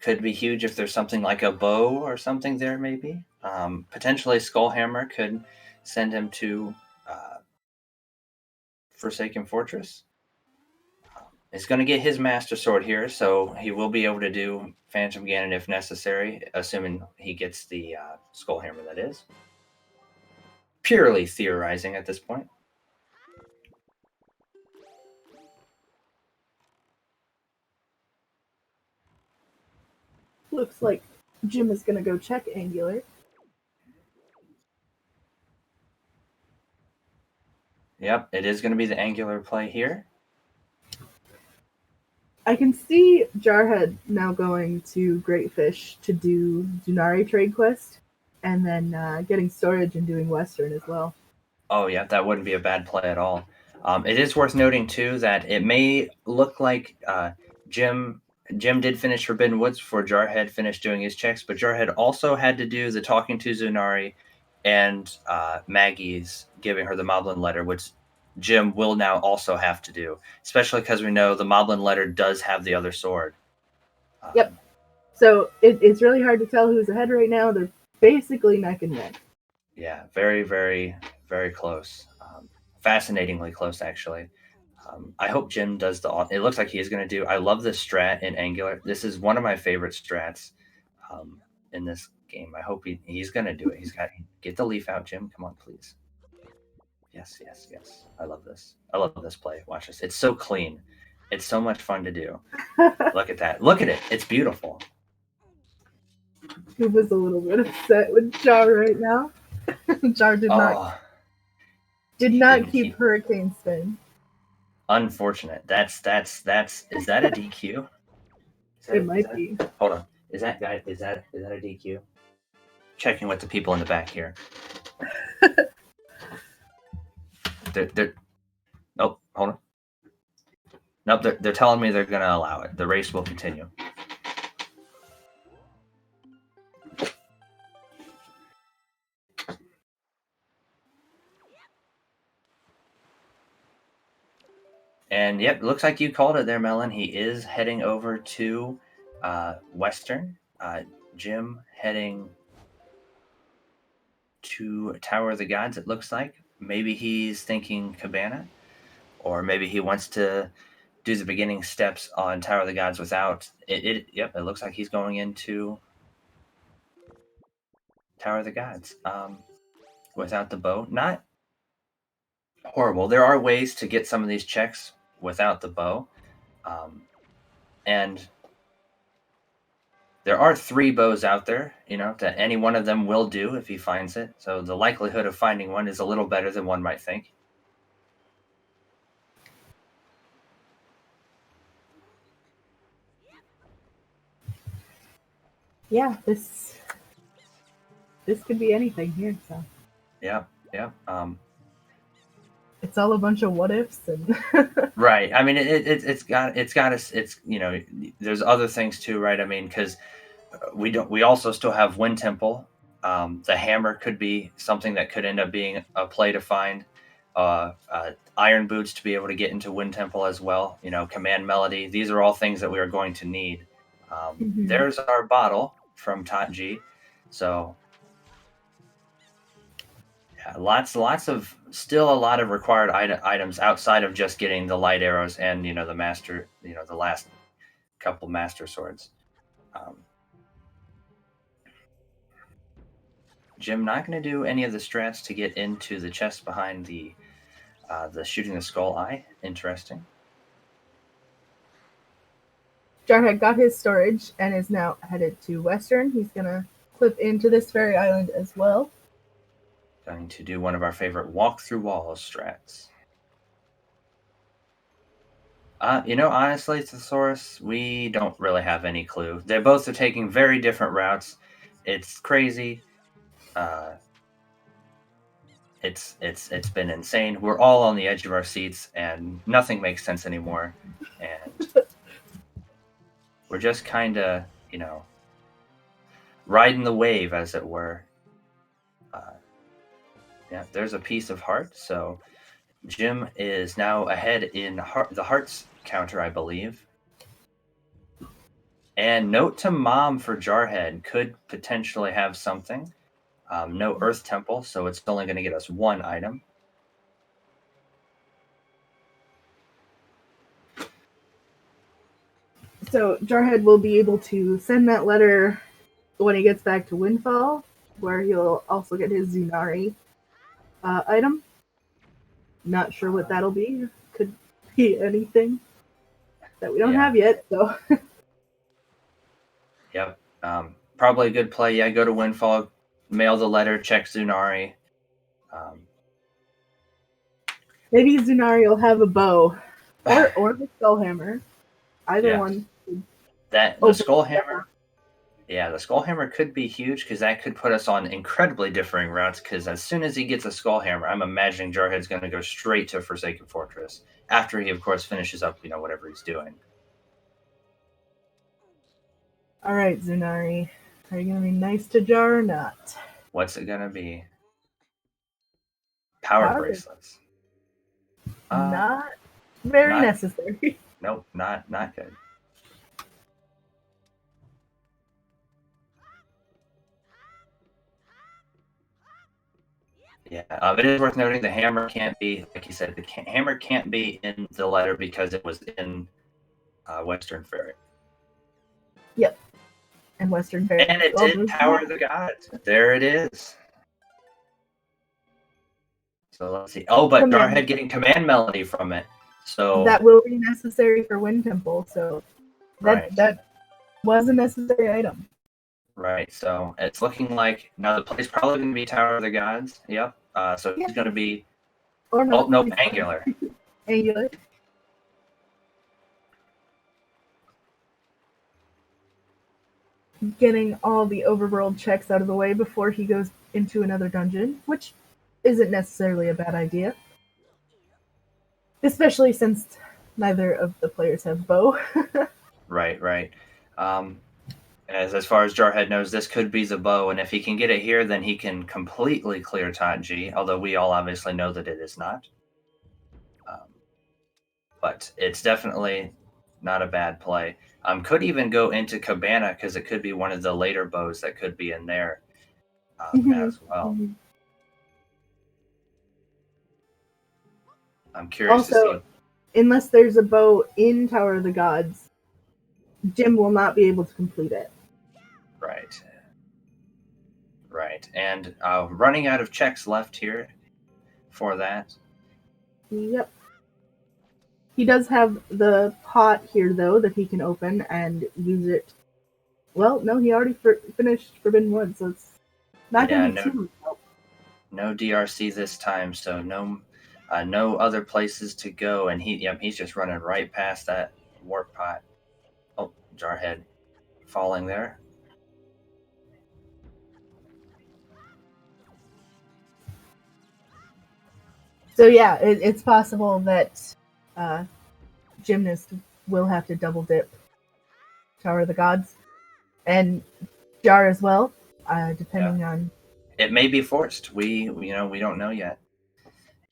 Could be huge if there's something like a bow or something there, maybe. Potentially Skullhammer could send him to Forsaken Fortress. He's going to get his Master Sword here, so he will be able to do Phantom Ganon if necessary, assuming he gets the Skullhammer, that is. Purely theorizing at this point. Looks like Jim is gonna go check Angular. Yep, it is going to be the Angular play here. I can see Jarhead now going to Great Fish to do Zunari trade quest, and then getting storage and doing Western as well. Oh yeah, that wouldn't be a bad play at all. It is worth noting too that it may look like Jim did finish Forbidden Woods before Jarhead finished doing his checks, but Jarhead also had to do the talking to Zunari and Maggie's giving her the Moblin letter, which Jim will now also have to do, especially because we know the Moblin letter does have the other sword. Yep. So it's really hard to tell who's ahead right now. They're basically neck and neck. Yeah, very, very, very close. Fascinatingly close, actually. I hope Jim does the. It looks like he is going to do. I love this strat in Angular. This is one of my favorite strats in this game. I hope he's going to do it. He's got get the leaf out, Jim. Come on, please. Yes, yes, yes. I love this. I love this play. Watch this. It's so clean. It's so much fun to do. Look at that. Look at it. It's beautiful. Who was a little bit upset with Jar right now? Jar did not keep Hurricane Spin. Unfortunate. That's is that a DQ? It might be. Hold on. Is that a DQ? Checking with the people in the back here. Nope, hold on. Nope, they're telling me they're going to allow it. The race will continue. And yep, looks like you called it there, Melon. He is heading over to Western. Jim heading to Tower of the Gods, it looks like. Maybe he's thinking Cabana, or maybe he wants to do the beginning steps on Tower of the Gods without it. Yep, it looks like he's going into Tower of the Gods without the bow. Not horrible. There are ways to get some of these checks without the bow, and there are 3 bows out there, that any one of them will do if he finds it. So the likelihood of finding one is a little better than one might think. Yeah, this could be anything here. So. Yeah. It's all a bunch of what ifs and. Right. I mean, it's got there's other things too, right? I mean, because we also still have Wind Temple. The hammer could be something that could end up being a play to find. Iron boots to be able to get into Wind Temple as well. Command melody. These are all things that we are going to need. There's our bottle from Tot G. So yeah, lots of still a lot of required items outside of just getting the light arrows and the master, the last couple master swords. Jim not going to do any of the strats to get into the chest behind the shooting the skull eye. Interesting. Jarhead got his storage and is now headed to Western. He's going to clip into this fairy island as well. Going to do one of our favorite walk through walls strats. Honestly, Thesaurus, we don't really have any clue. They both are taking very different routes. It's crazy. It's been insane. We're all on the edge of our seats, and nothing makes sense anymore. And we're just kind of, riding the wave, as it were. Yeah, there's a piece of heart. So Jim is now ahead in the hearts counter, I believe. And note to mom for Jarhead could potentially have something. No Earth Temple, so it's only going to get us 1 item. So Jarhead will be able to send that letter when he gets back to Windfall, where he'll also get his Zunari item. Not sure what that'll be. Could be anything that we don't have yet. So. Yep. Probably a good play. Yeah, go to Windfall, mail the letter, check Zunari. Maybe Zunari will have a bow or the skull hammer. Either one. That the skull hammer. Yeah, the skull hammer could be huge because that could put us on incredibly differing routes. Because as soon as he gets a skull hammer, I'm imagining Jarhead's going to go straight to Forsaken Fortress after he, of course, finishes up, whatever he's doing. All right, Zunari, are you going to be nice to Jar or not? What's it going to be? Power bracelets. Not very necessary. Nope, not good. Yeah, it is worth noting the hammer can't be, like you said, hammer can't be in the letter because it was in Western Fairy. Yep, and Western Fairy. And it did Tower of the Gods. There it is. So let's see. Oh, but Jarhead getting command melody from it. So that will be necessary for Wind Temple. So that was a necessary item. Right. So it's looking like now the play's probably going to be Tower of the Gods. Yep. So he's going to be. Or no, Angular. Angular. Getting all the overworld checks out of the way before he goes into another dungeon, which isn't necessarily a bad idea. Especially since neither of the players have bow. Right. As far as Jarhead knows, this could be the bow, and if he can get it here, then he can completely clear Taji, although we all obviously know that it is not. But it's definitely not a bad play. Could even go into Cabana, because it could be one of the later bows that could be in there as well. Mm-hmm. I'm curious to see. Unless there's a bow in Tower of the Gods, Jim will not be able to complete it. Right. And running out of checks left here for that. Yep. He does have the pot here, though, that he can open and use it. Well, no, he already finished Forbidden Wood, so it's not going to be too much help. No DRC this time, so no other places to go, and he's just running right past that warp pot. Oh, Jarhead falling there. So yeah, it's possible that Gymnast will have to double dip Tower of the Gods, and Jar as well, depending on. It may be forced. We don't know yet.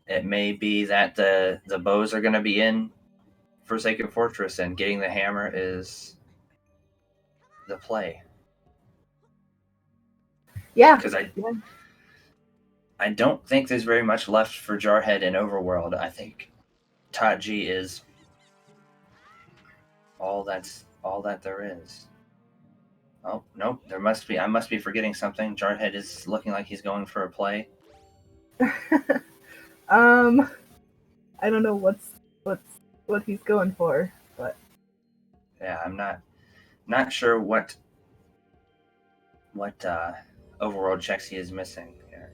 It may be that the bows are going to be in Forsaken Fortress, and getting the hammer is the play. Yeah, because I don't think there's very much left for Jarhead in Overworld. I think Taji is all that there is. Oh, nope, I must be forgetting something. Jarhead is looking like he's going for a play. I don't know what he's going for, but yeah, I'm not sure what overworld checks he is missing here.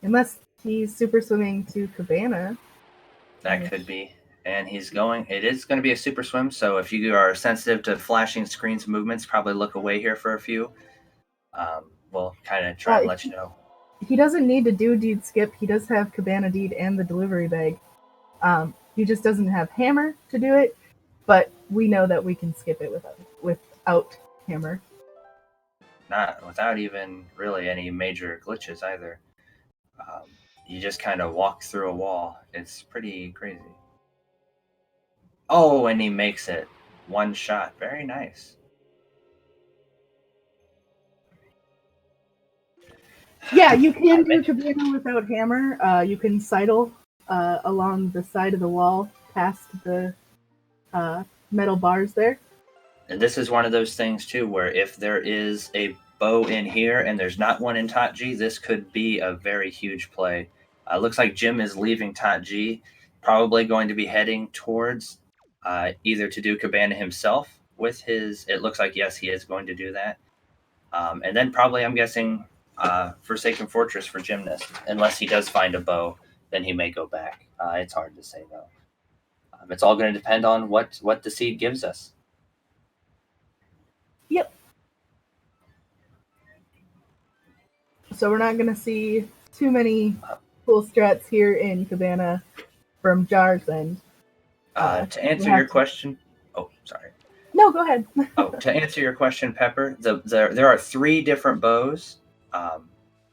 Unless he's super swimming to Cabana. That could be. And it is going to be a super swim, so if you are sensitive to flashing screens movements, probably look away here for a few. We'll kind of try and let you know. He doesn't need to do Deed Skip. He does have Cabana Deed and the delivery bag. He just doesn't have Hammer to do it, but we know that we can skip it without Hammer. Not without even really any major glitches either. You just kind of walk through a wall. It's pretty crazy. Oh, and he makes it. One shot. Very nice. Yeah, you can do Cabana without Hammer. You can sidle along the side of the wall past the metal bars there. And this is one of those things, too, where if there is a bow in here and there's not one in Taji, this could be a very huge play. Looks like Jim is leaving Taji, probably going to be heading towards either to do Cabana himself with his... It looks like, yes, he is going to do that. And then probably, I'm guessing, Forsaken Fortress for Gymnast. Unless he does find a bow, then he may go back. It's hard to say, though. It's all going to depend on what the seed gives us. Yep. So we're not going to see too many cool strats here in Cabana from Jar's end. To answer your question, oh, sorry. No, go ahead. To answer your question, Pepper, there are 3 different bows,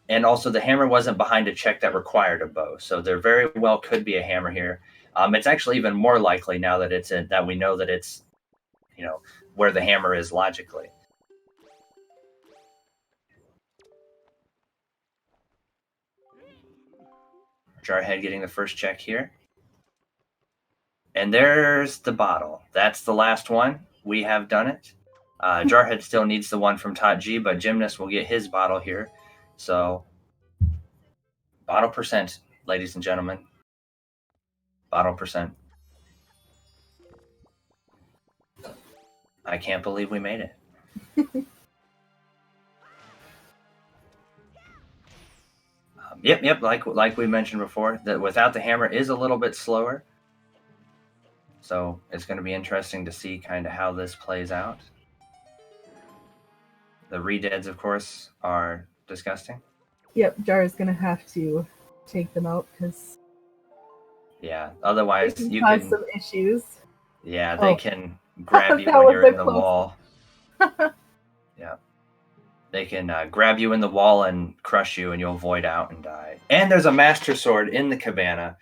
and also the hammer wasn't behind a check that required a bow, so there very well could be a hammer here. It's actually even more likely now that that we know that it's, where the hammer is logically. Jarhead getting the first check here. And there's the bottle. That's the last one. We have done it. Jarhead still needs the one from Tot G, but Gymnast will get his bottle here. So, bottle percent, ladies and gentlemen. Bottle percent. I can't believe we made it. Yep. Like we mentioned before, that without the hammer is a little bit slower. So it's going to be interesting to see kind of how this plays out. The redeads, of course, are disgusting. Yep, Jar is going to have to take them out because otherwise they can you cause can some issues. Yeah, they can grab you when you're in the wall. Yeah. They can grab you in the wall and crush you, and you'll void out and die. And there's a Master Sword in the Cabana.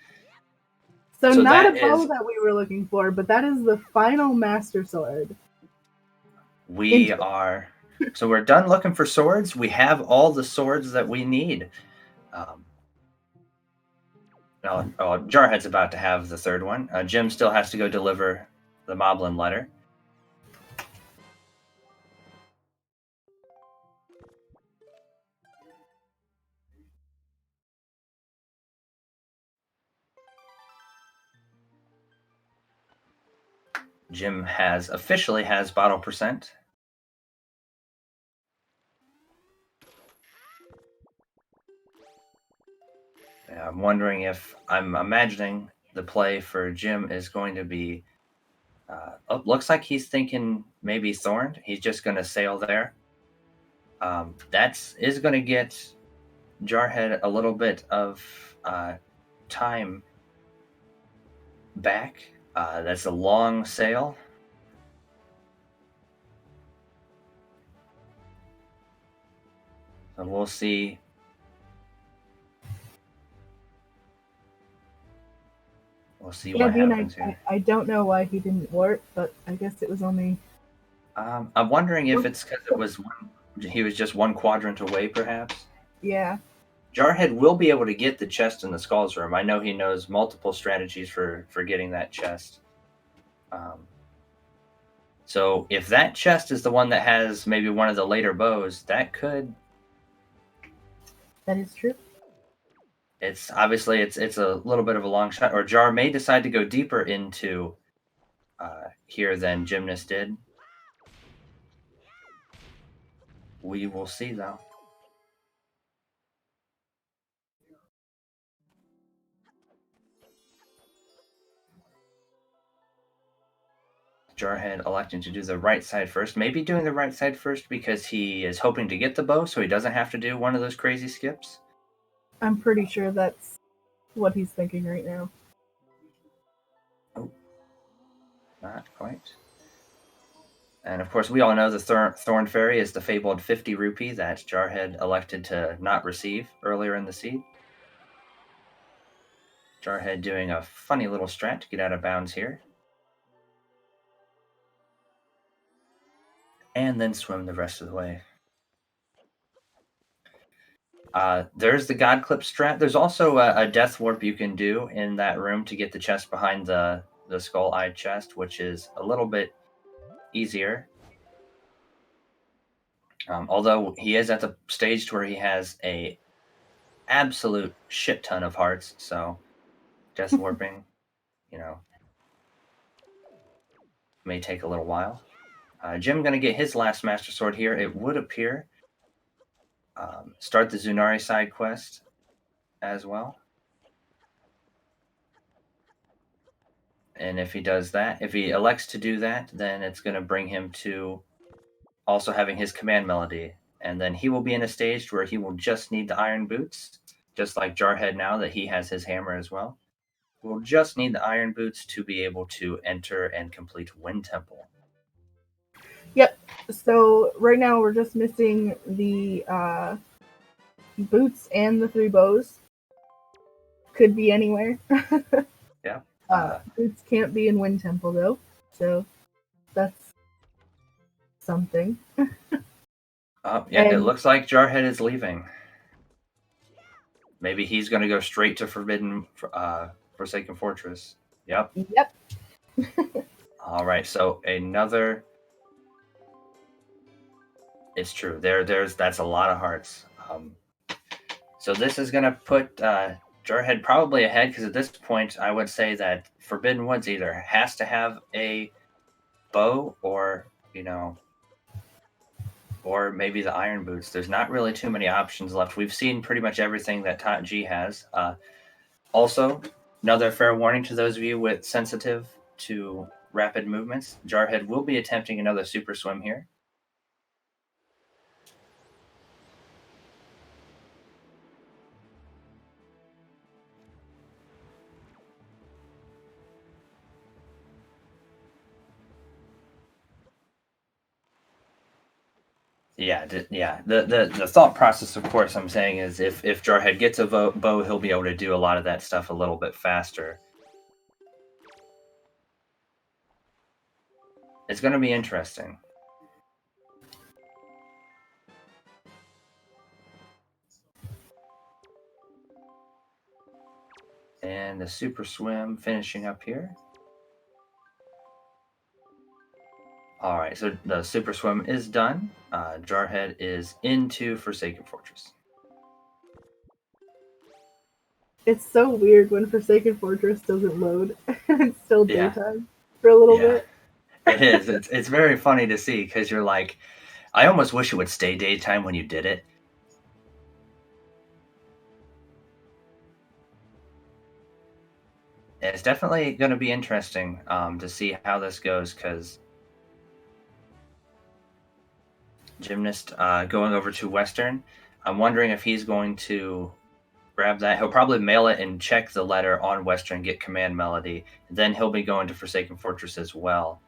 So not a bow that we were looking for, but that is the final Master Sword. So we're done looking for swords. We have all the swords that we need. Jarhead's about to have the third one. Jim still has to go deliver the Moblin letter. Jim officially has bottle percent. I'm wondering if I'm imagining the play for Jim is going to be. Looks like he's thinking maybe Thorned. He's just going to sail there. That is going to get Jarhead a little bit of time back. That's a long sail. So we'll see. We'll see what happens here. I don't know why he didn't warp, but I guess it was only. I'm wondering if it's because he was just one quadrant away, perhaps. Yeah. Jarhead will be able to get the chest in the Skulls room. I know he knows multiple strategies for getting that chest. So if that chest is the one that has maybe one of the later bows, that could. That is true. It's obviously it's a little bit of a long shot, or Jar may decide to go deeper into here than Gymnast did. We will see, though. Jarhead electing to do the right side first. Maybe doing the right side first because he is hoping to get the bow so he doesn't have to do one of those crazy skips. I'm pretty sure that's what he's thinking right now. Oh, not quite. And of course, we all know the Thorn Fairy is the fabled 50 rupee that Jarhead elected to not receive earlier in the seed. Jarhead doing a funny little strat to get out of bounds here. And then swim the rest of the way. There's the God Clip strat. There's also a Death Warp you can do in that room to get the chest behind the Skull-Eyed chest, which is a little bit easier. Although he is at the stage where he has a absolute shit ton of hearts, so Death Warping, may take a little while. Jim going to get his last Master Sword here, it would appear. Start the Zunari side quest as well. And if he does that, if he elects to do that, then it's going to bring him to also having his command melody. And then he will be in a stage where he will just need the iron boots, just like Jarhead now that he has his hammer as well. We'll just need the iron boots to be able to enter and complete Wind Temple. Yep. So right now we're just missing the boots and the 3 bows. Could be anywhere. Yeah. Boots can't be in Wind Temple though, so that's something. Yeah, it looks like Jarhead is leaving. Maybe he's going to go straight to Forsaken Fortress. Yep. Yep. All right. So another. It's true. That's a lot of hearts. So this is going to put Jarhead probably ahead, because at this point I would say that Forbidden Woods either has to have a bow or or maybe the iron boots. There's not really too many options left. We've seen pretty much everything that TWWR has. Also, another fair warning to those of you with sensitive to rapid movements, Jarhead will be attempting another super swim here. Yeah. The thought process, of course, I'm saying is if Jarhead gets a bow, he'll be able to do a lot of that stuff a little bit faster. It's going to be interesting. And the super swim finishing up here. All right, so the super swim is done. Jarhead is into Forsaken Fortress. It's so weird when Forsaken Fortress doesn't load. It's still daytime for a little bit. It is. It's very funny to see, because you're like, I almost wish it would stay daytime when you did it. It's definitely going to be interesting to see how this goes, because Gymnast going over to Western, I'm wondering if he's going to grab that. He'll probably mail it and check the letter on Western, get command melody. Then he'll be going to Forsaken Fortress as well.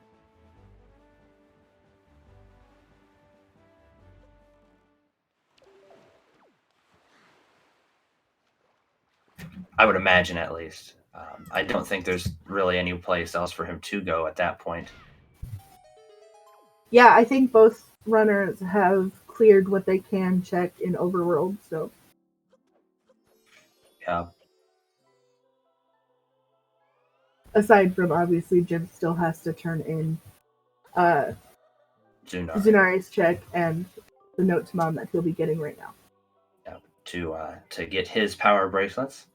I would imagine, at least. I don't think there's really any place else for him to go at that point. Yeah, I think both runners have cleared what they can check in Overworld, so. Yeah. Aside from, obviously, Jim still has to turn in Zunari's check and the note to Mom that he'll be getting right now. Yeah, to get his power bracelets.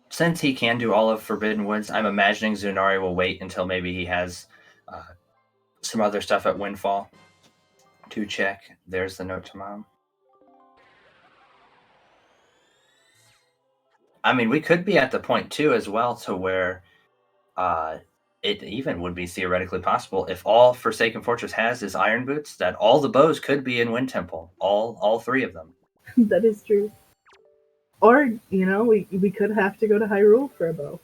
Since he can do all of Forbidden Woods, I'm imagining Zunari will wait until maybe he has some other stuff at Windfall to check. There's the note to Mom. I mean, we could be at the point, too, as well, to where it even would be theoretically possible, if all Forsaken Fortress has is iron boots, that all the bows could be in Wind Temple. All 3 of them. That is true. Or, we could have to go to Hyrule for a bow.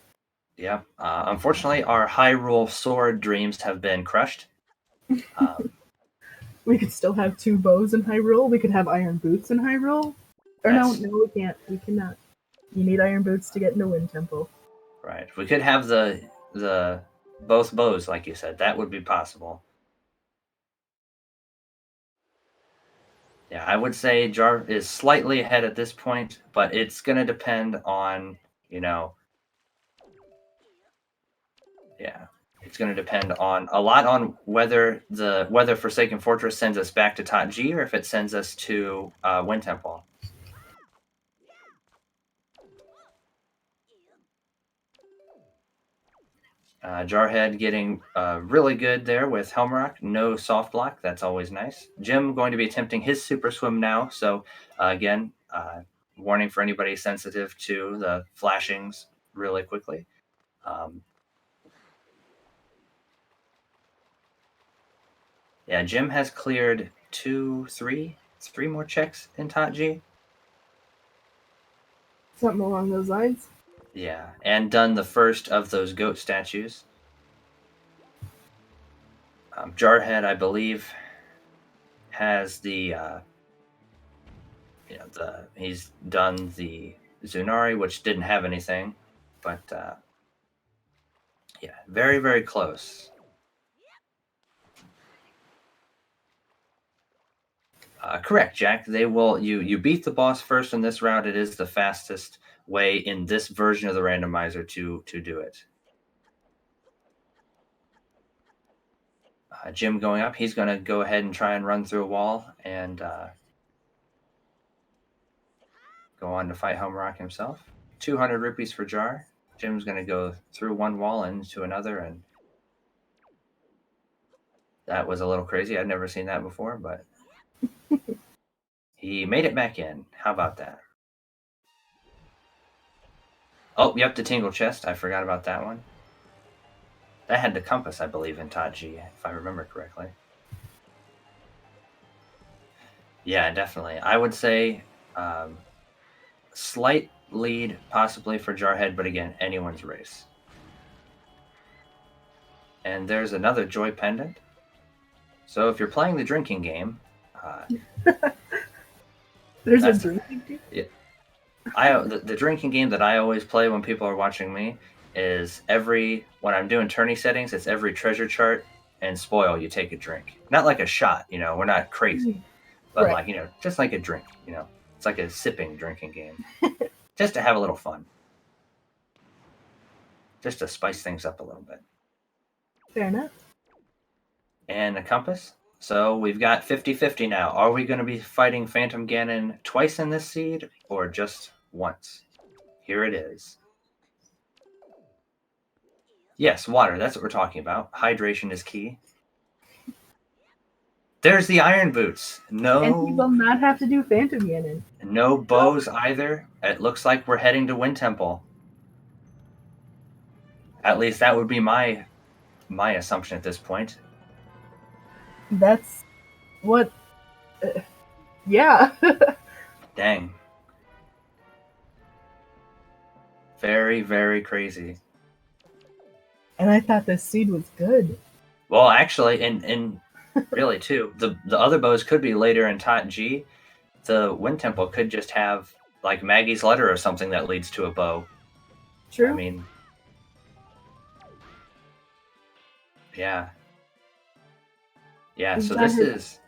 Yeah. Unfortunately, our Hyrule sword dreams have been crushed. We could still have 2 bows in Hyrule. We could have iron boots in Hyrule. Or no, we can't. We cannot. You need iron boots to get into Wind Temple. Right. We could have the both bows, like you said. That would be possible. Yeah, I would say Jar is slightly ahead at this point, but it's going to depend on, it's going to depend on a lot on whether Forsaken Fortress sends us back to TWWR or if it sends us to Wind Temple. Jarhead getting really good there with Helm Rock. No soft lock. That's always nice. Jim going to be attempting his super swim now. So again, warning for anybody sensitive to the flashings really quickly. Yeah, Jim has cleared three more checks in TWWR. Something along those lines. Yeah, and done the first of those goat statues. Jarhead, I believe, has the he's done the Zunari, which didn't have anything, but yeah, very, very close. Correct, Jack. They will. You beat the boss first in this round. It is the fastest way in this version of the randomizer to do it. Jim going up. He's going to go ahead and try and run through a wall and go on to fight Home Rock himself. 200 rupees for Jar. Jim's going to go through one wall and into another, and that was a little crazy. I'd never seen that before, but he made it back in. How about that? Oh, yep, the Tingle Chest. I forgot about that one. That had the compass, I believe, in TWWR, if I remember correctly. Yeah, definitely. I would say slight lead possibly for Jarhead, but again, anyone's race. And there's another Joy Pendant. So if you're playing the drinking game... There's a drinking game? Yeah. The drinking game that I always play when people are watching me is when I'm doing tourney settings, it's every treasure chart and spoil, you take a drink. Not like a shot, we're not crazy. But right. Just like a drink, It's like a sipping drinking game. Just to have a little fun. Just to spice things up a little bit. Fair enough. And a compass. So we've got 50-50 now. Are we going to be fighting Phantom Ganon twice in this seed or just once? Here it is. Yes, water. That's what we're talking about. Hydration is key. There's the Iron Boots. No. And we will not have to do Phantom Ganon. No bows either. It looks like we're heading to Wind Temple. At least that would be my assumption at this point. That's what... yeah. Dang. Very, very crazy. And I thought this seed was good. Well, actually, and really too, the other bows could be later in TWWR. The Wind Temple could just have like Maggie's letter or something that leads to a bow. True. I mean, yeah. Yeah, so this is...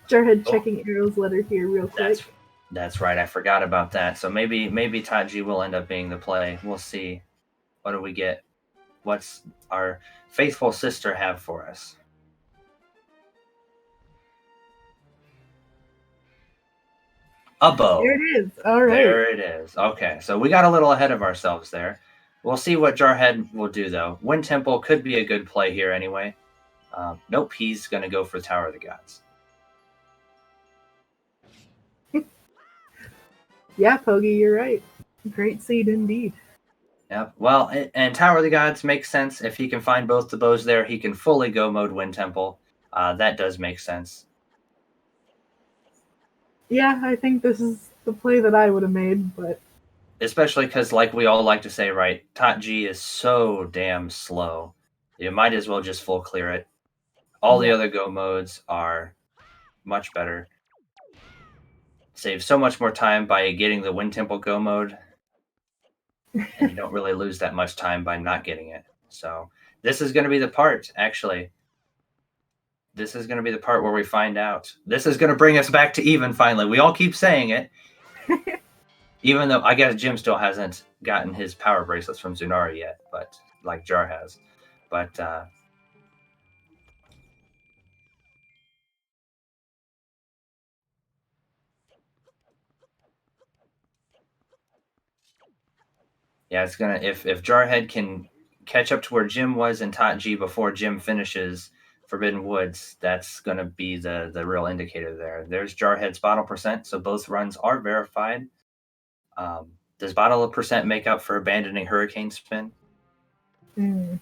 Jarhead checking Arrow's letter here real quick. That's right, I forgot about that. So maybe TWWR will end up being the play. We'll see. What do we get? What's our faithful sister have for us? A bow. There it is. All right. There it is. Okay, so we got a little ahead of ourselves there. We'll see what Jarhead will do, though. Wind Temple could be a good play here anyway. Nope, he's going to go for Tower of the Gods. Yeah, Pogi, you're right. Great seed indeed. Yep. Well, and Tower of the Gods makes sense. If he can find both the bows there, he can fully go mode Wind Temple. That does make sense. Yeah, I think this is the play that I would have made, but... Especially because, like we all like to say, right, TWWR is so damn slow. You might as well just full clear it. All the other go modes are much better. Save so much more time by getting the Wind Temple go mode. And you don't really lose that much time by not getting it. So this is going to be the part, actually. This is going to be the part where we find out. This is going to bring us back to even, finally. We all keep saying it. Even though I guess Jim still hasn't gotten his power bracelets from Zunari yet, but like Jar has. But yeah, it's gonna if Jarhead can catch up to where Jim was in TWWR before Jim finishes Forbidden Woods, that's gonna be the real indicator there. There's Jarhead's bottle percent, so both runs are verified. Does bottle percent make up for abandoning Hurricane Spin? I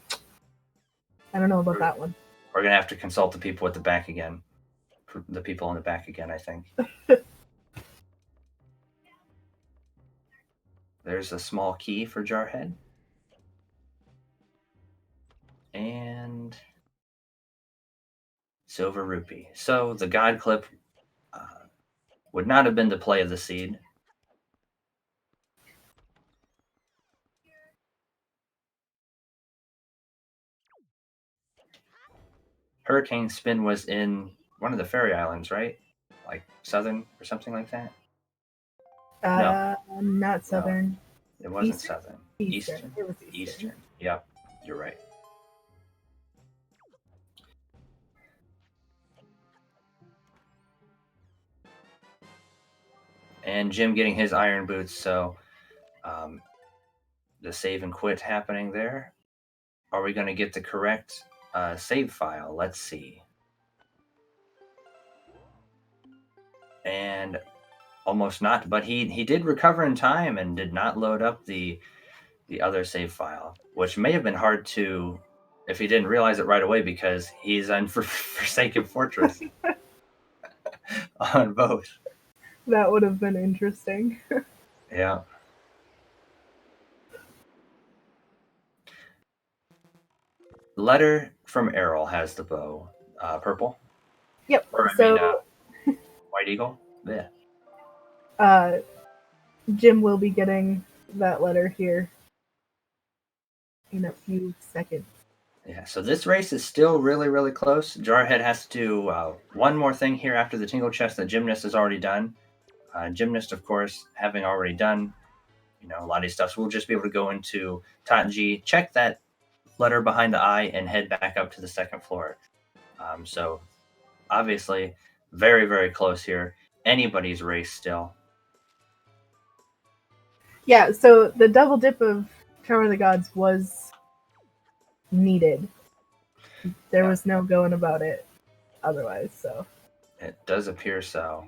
don't know about that one. We're going to have to consult the people at the back again. The people in the back again, I think. There's a small key for Jarhead. And silver rupee. So the God clip would not have been the play of the seed. Hurricane Spin was in one of the fairy islands, right? Like Southern or something like that? No. Not Southern. No, it wasn't Eastern? Southern. Eastern. It was Eastern. Eastern. Yep, you're right. And Jim getting his iron boots, so the save and quit happening there. Are we going to get the correct save file? Let's see. And almost not, but he did recover in time and did not load up the other save file, which may have been hard to, if he didn't realize it right away, because he's on Forsaken Fortress on both. That would have been interesting. Yeah. Letter from Errol has the bow. Purple? Yep. Or, White Eagle? Yeah. Jim will be getting that letter here in a few seconds. Yeah, so this race is still really, really close. Jarhead has to do one more thing here after the Tingle Chest that Gymnast has already done. Gymnast, of course, having already done a lot of these stuff, so we'll just be able to go into Tatji, check that letter behind the eye, and head back up to the second floor. So obviously, very, very close here. Anybody's race still. Yeah, so the double dip of Tower of the Gods was needed. There was no going about it otherwise, so. It does appear so.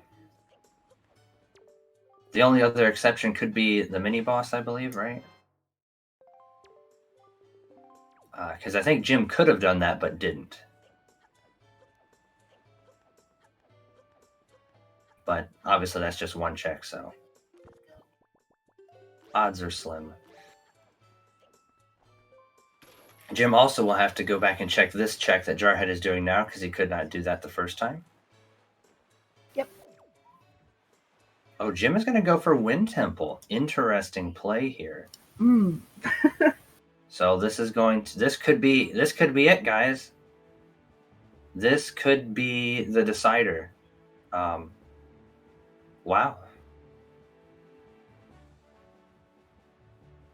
The only other exception could be the mini-boss, I believe, right? Because I think Jim could have done that, but didn't. But obviously that's just one check, so odds are slim. Jim also will have to go back and check this check that Jarhead is doing now, because he could not do that the first time. Yep. Oh, Jim is going to go for Wind Temple. Interesting play here. So this could be it, guys. This could be the decider. Wow.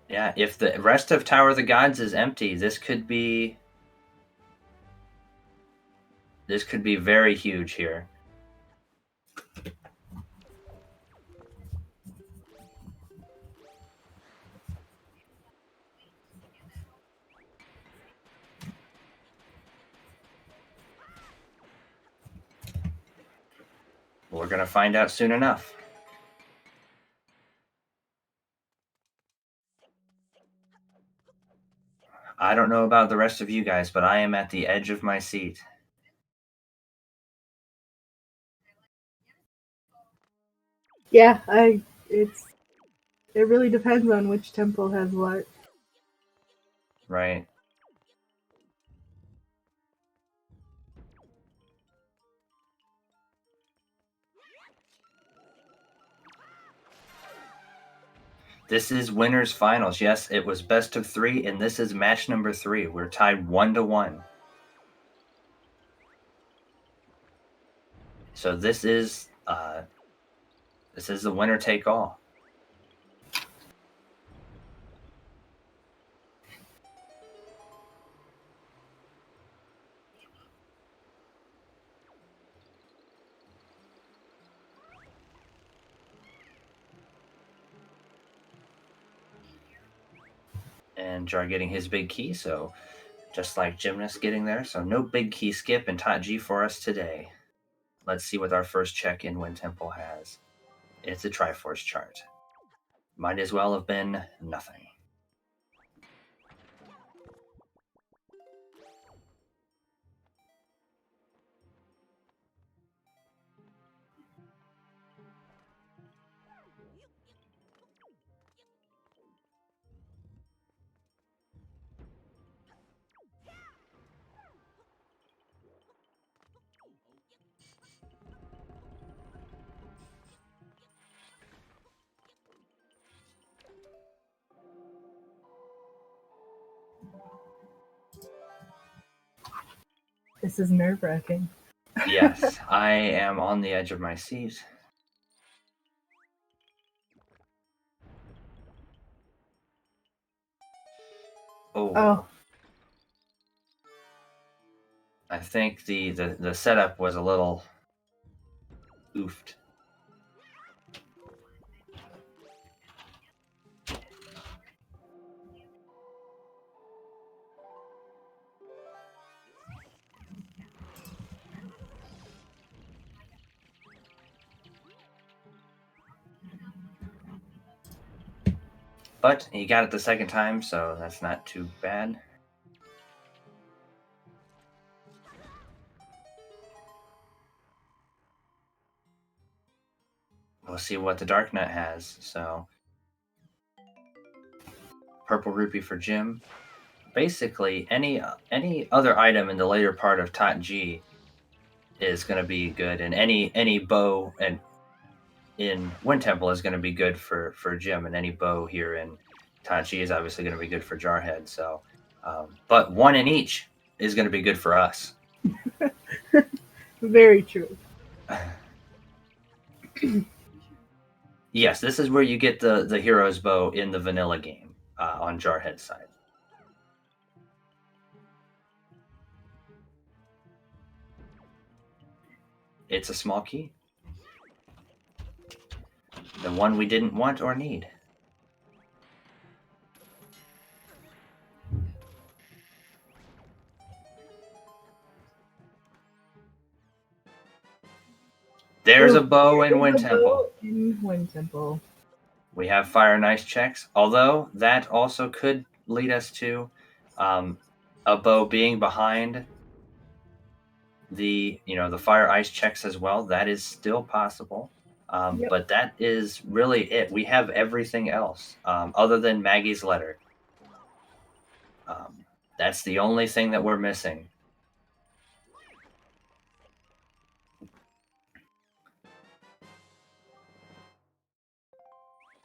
Yeah, if the rest of Tower of the Gods is empty, this could be very huge here. We're going to find out soon enough. I don't know about the rest of you guys, but I am at the edge of my seat. Yeah, it really depends on which temple has what. Right. This is winners finals. Yes, it was best of 3, and this is match number 3. We're tied 1-1. So this is the winner take all. And Jar getting his big key, so just like Gymnast getting there, so no big key skip in Tatji for us today. Let's see what our first check in Wind Temple has. It's a Triforce chart. Might as well have been nothing. This is nerve-wracking. Yes, I am on the edge of my seat. Oh. I think the setup was a little oofed. But he got it the second time, so that's not too bad. We'll see what the Dark Nut has. So, purple rupee for Jim. Basically, any other item in the later part of Tot G is going to be good, and any bow and in Wind Temple is going to be good for Jim, and any bow here in Tot G is obviously going to be good for Jarhead. So, but one in each is going to be good for us. Very true. Yes, this is where you get the hero's bow in the vanilla game on Jarhead's side. It's a small key. The one we didn't want or need. There's a bow in Wind Temple. We have Fire and Ice checks, although that also could lead us to a bow being behind the Fire Ice checks as well. That is still possible. Yep. But that is really it. We have everything else other than Maggie's letter. That's the only thing that we're missing.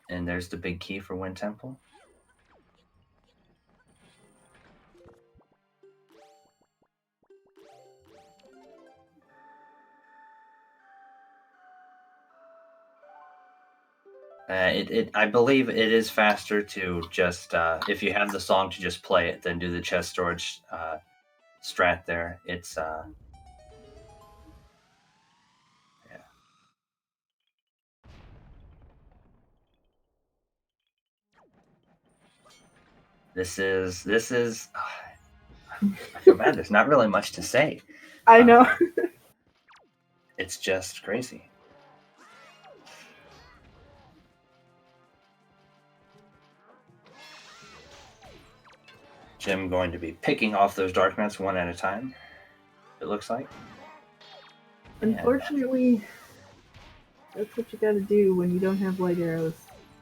And there's the big key for Wind Temple. I believe it is faster to just, if you have the song, to just play it than do the chest storage strat there. It's, yeah. This is, I feel bad. There's not really much to say. I know. It's just crazy. Jim going to be picking off those Dark Nuts one at a time, it looks like. Unfortunately, that's what you gotta do when you don't have light arrows.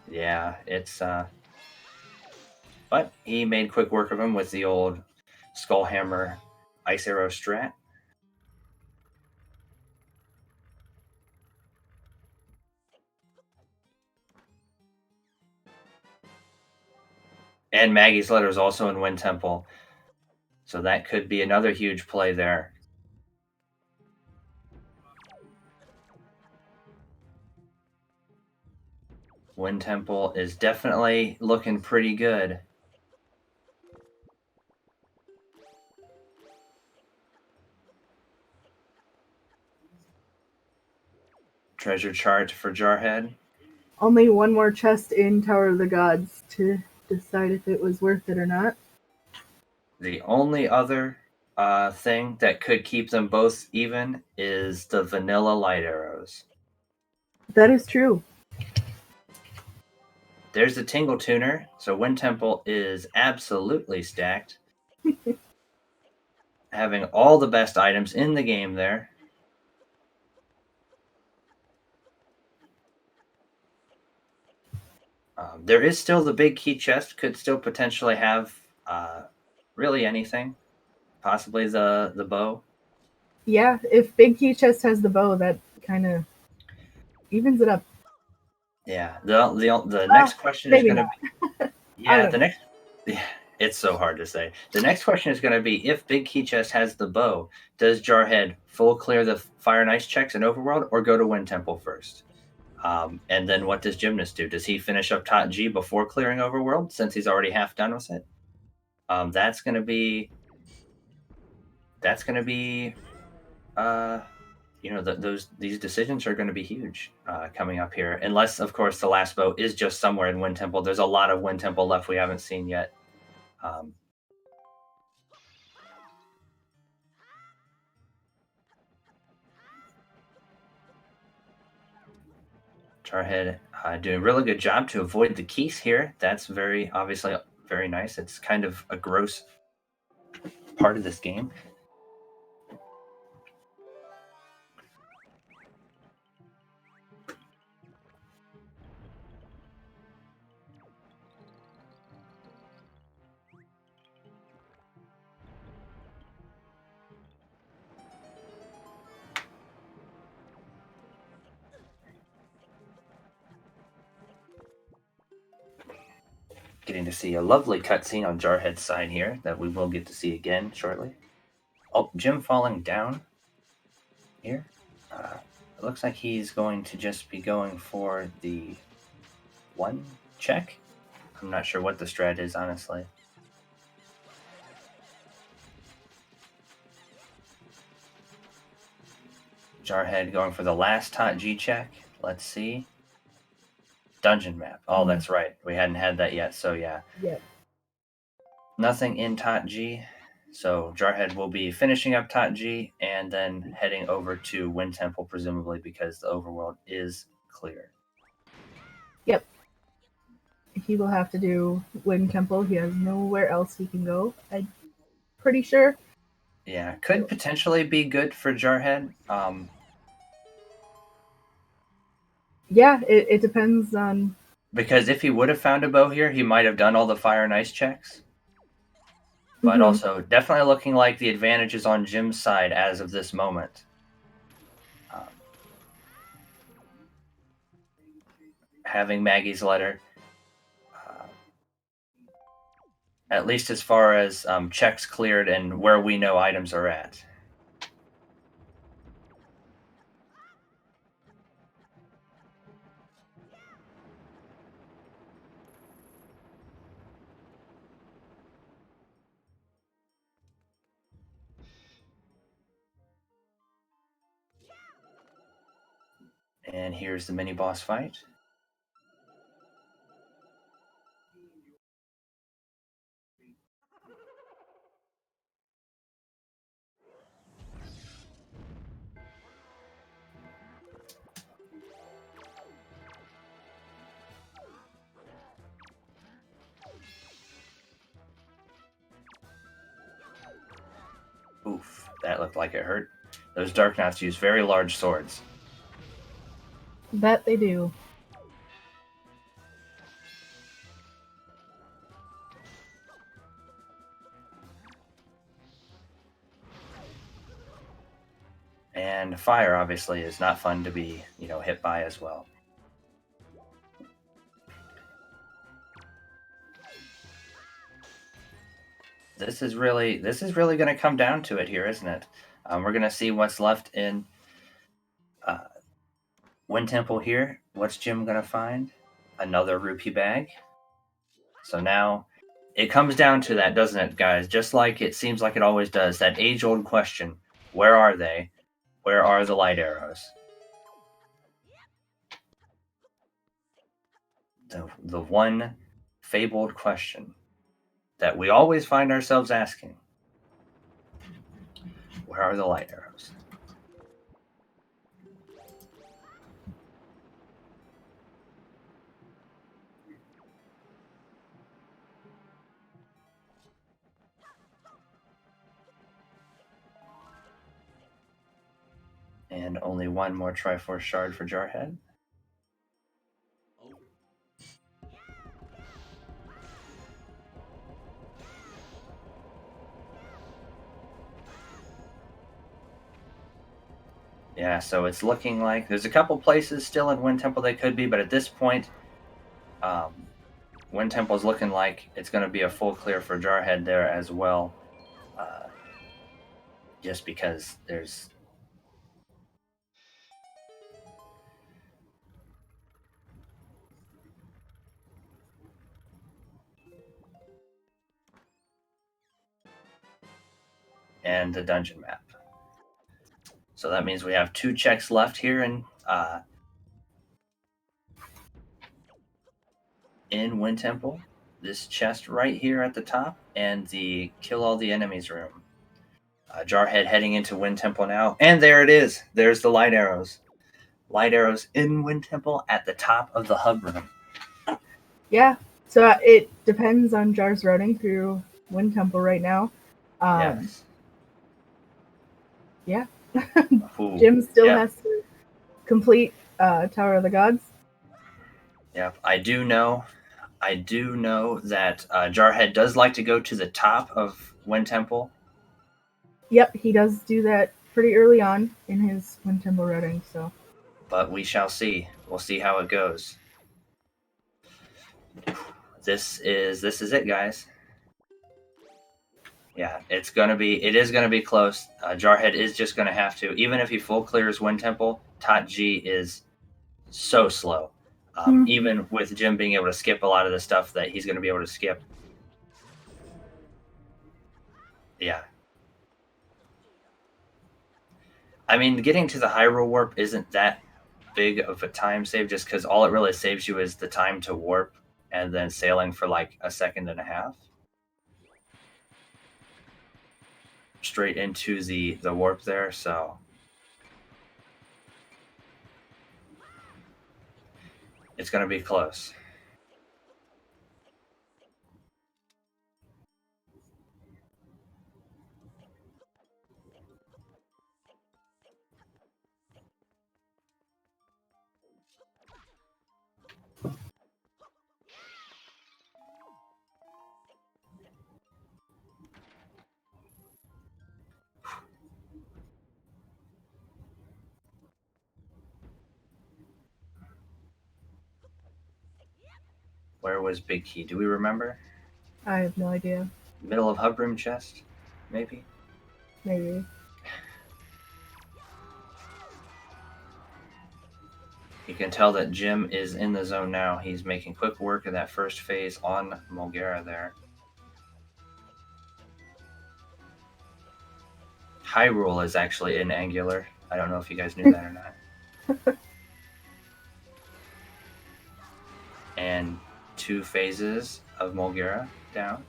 Yeah, it's, but he made quick work of him with the old Skullhammer Ice Arrow strat. And Maggie's letter is also in Wind Temple. So that could be another huge play there. Wind Temple is definitely looking pretty good. Treasure chart for Jarhead. Only one more chest in Tower of the Gods to decide if it was worth it or not. The only other thing that could keep them both even is the vanilla light arrows. That is true. There's the Tingle Tuner, so Wind Temple is absolutely stacked. Having all the best items in the game there. There is still the big key chest, could still potentially have really anything. Possibly the bow. Yeah, if big key chest has the bow, that kind of evens it up. Yeah, the next question is going to be... Yeah, It's so hard to say. The next question is going to be, if Big Key Chest has the bow, does Jarhead full clear the Fire and Ice checks in Overworld or go to Wind Temple first? And then what does Gymnast do? Does he finish up Tot G before clearing Overworld since he's already half done with it? That's going to be, these decisions are going to be huge coming up here. Unless, of course, the last bow is just somewhere in Wind Temple. There's a lot of Wind Temple left we haven't seen yet. Jarhead doing a really good job to avoid the keys here. That's obviously very nice. It's kind of a gross part of this game. Getting to see a lovely cutscene on Jarhead's side here that we will get to see again shortly. Oh, Jim falling down here. It looks like he's going to just be going for the 1 check. I'm not sure what the strat is, honestly. Jarhead going for the last Tot G check. Let's see. Dungeon map. Oh, that's right. We hadn't had that yet, so yeah. Yep. Nothing in Tot G. So Jarhead will be finishing up Tot G and then heading over to Wind Temple, presumably because the overworld is clear. Yep. He will have to do Wind Temple. He has nowhere else he can go, I'm pretty sure. Yeah, could potentially be good for Jarhead. Yeah, it depends on... Because if he would have found a bow here, he might have done all the Fire and Ice checks. But also, definitely looking like the advantage is on Jim's side as of this moment. Having Maggie's letter, at least as far as checks cleared and where we know items are at. And here's the mini boss fight. Oof, that looked like it hurt. Those Dark Knights use very large swords. That they do. And fire, obviously, is not fun to be, hit by as well. This is really going to come down to it here, isn't it? We're going to see what's left in Wind Temple here. What's Jim going to find? Another rupee bag. So now it comes down to that, doesn't it, guys? Just like it seems like it always does. That age-old question. Where are they? Where are the light arrows? The one fabled question that we always find ourselves asking. Where are the light arrows? And only one more Triforce shard for Jarhead. Yeah, so it's looking like there's a couple places still in Wind Temple they could be, but at this point, Wind Temple's looking like it's going to be a full clear for Jarhead there as well. Just because there's... and the dungeon map. So that means we have 2 checks left here in Wind Temple. This chest right here at the top and the kill all the enemies room. Jarhead heading into Wind Temple now. And there it is. There's the light arrows. Light arrows in Wind Temple at the top of the hub room. Yeah. So it depends on Jar's running through Wind Temple right now. Yes. Yeah. Ooh, Jim still has to complete Tower of the Gods. Yeah, I do know that Jarhead does like to go to the top of Wind Temple. Yep, he does do that pretty early on in his Wind Temple running, so. But we shall see. We'll see how it goes. This is it, guys. Yeah, it is gonna be close. Jarhead is just gonna have to, even if he full clears Wind Temple, Tot G is so slow. Even with Jim being able to skip a lot of the stuff that he's gonna be able to skip. Yeah. I mean, getting to the Hyrule Warp isn't that big of a time save, just because all it really saves you is the time to warp and then sailing for like a second and a half. Straight into the warp there, so it's going to be close. Where was Big Key? Do we remember? I have no idea. Middle of hub room chest, maybe? Maybe. You can tell that Jim is in the zone now. He's making quick work of that first phase on Mulgara there. Hyrule is actually in Angular. I don't know if you guys knew that or not. And 2 phases of Mulgara down.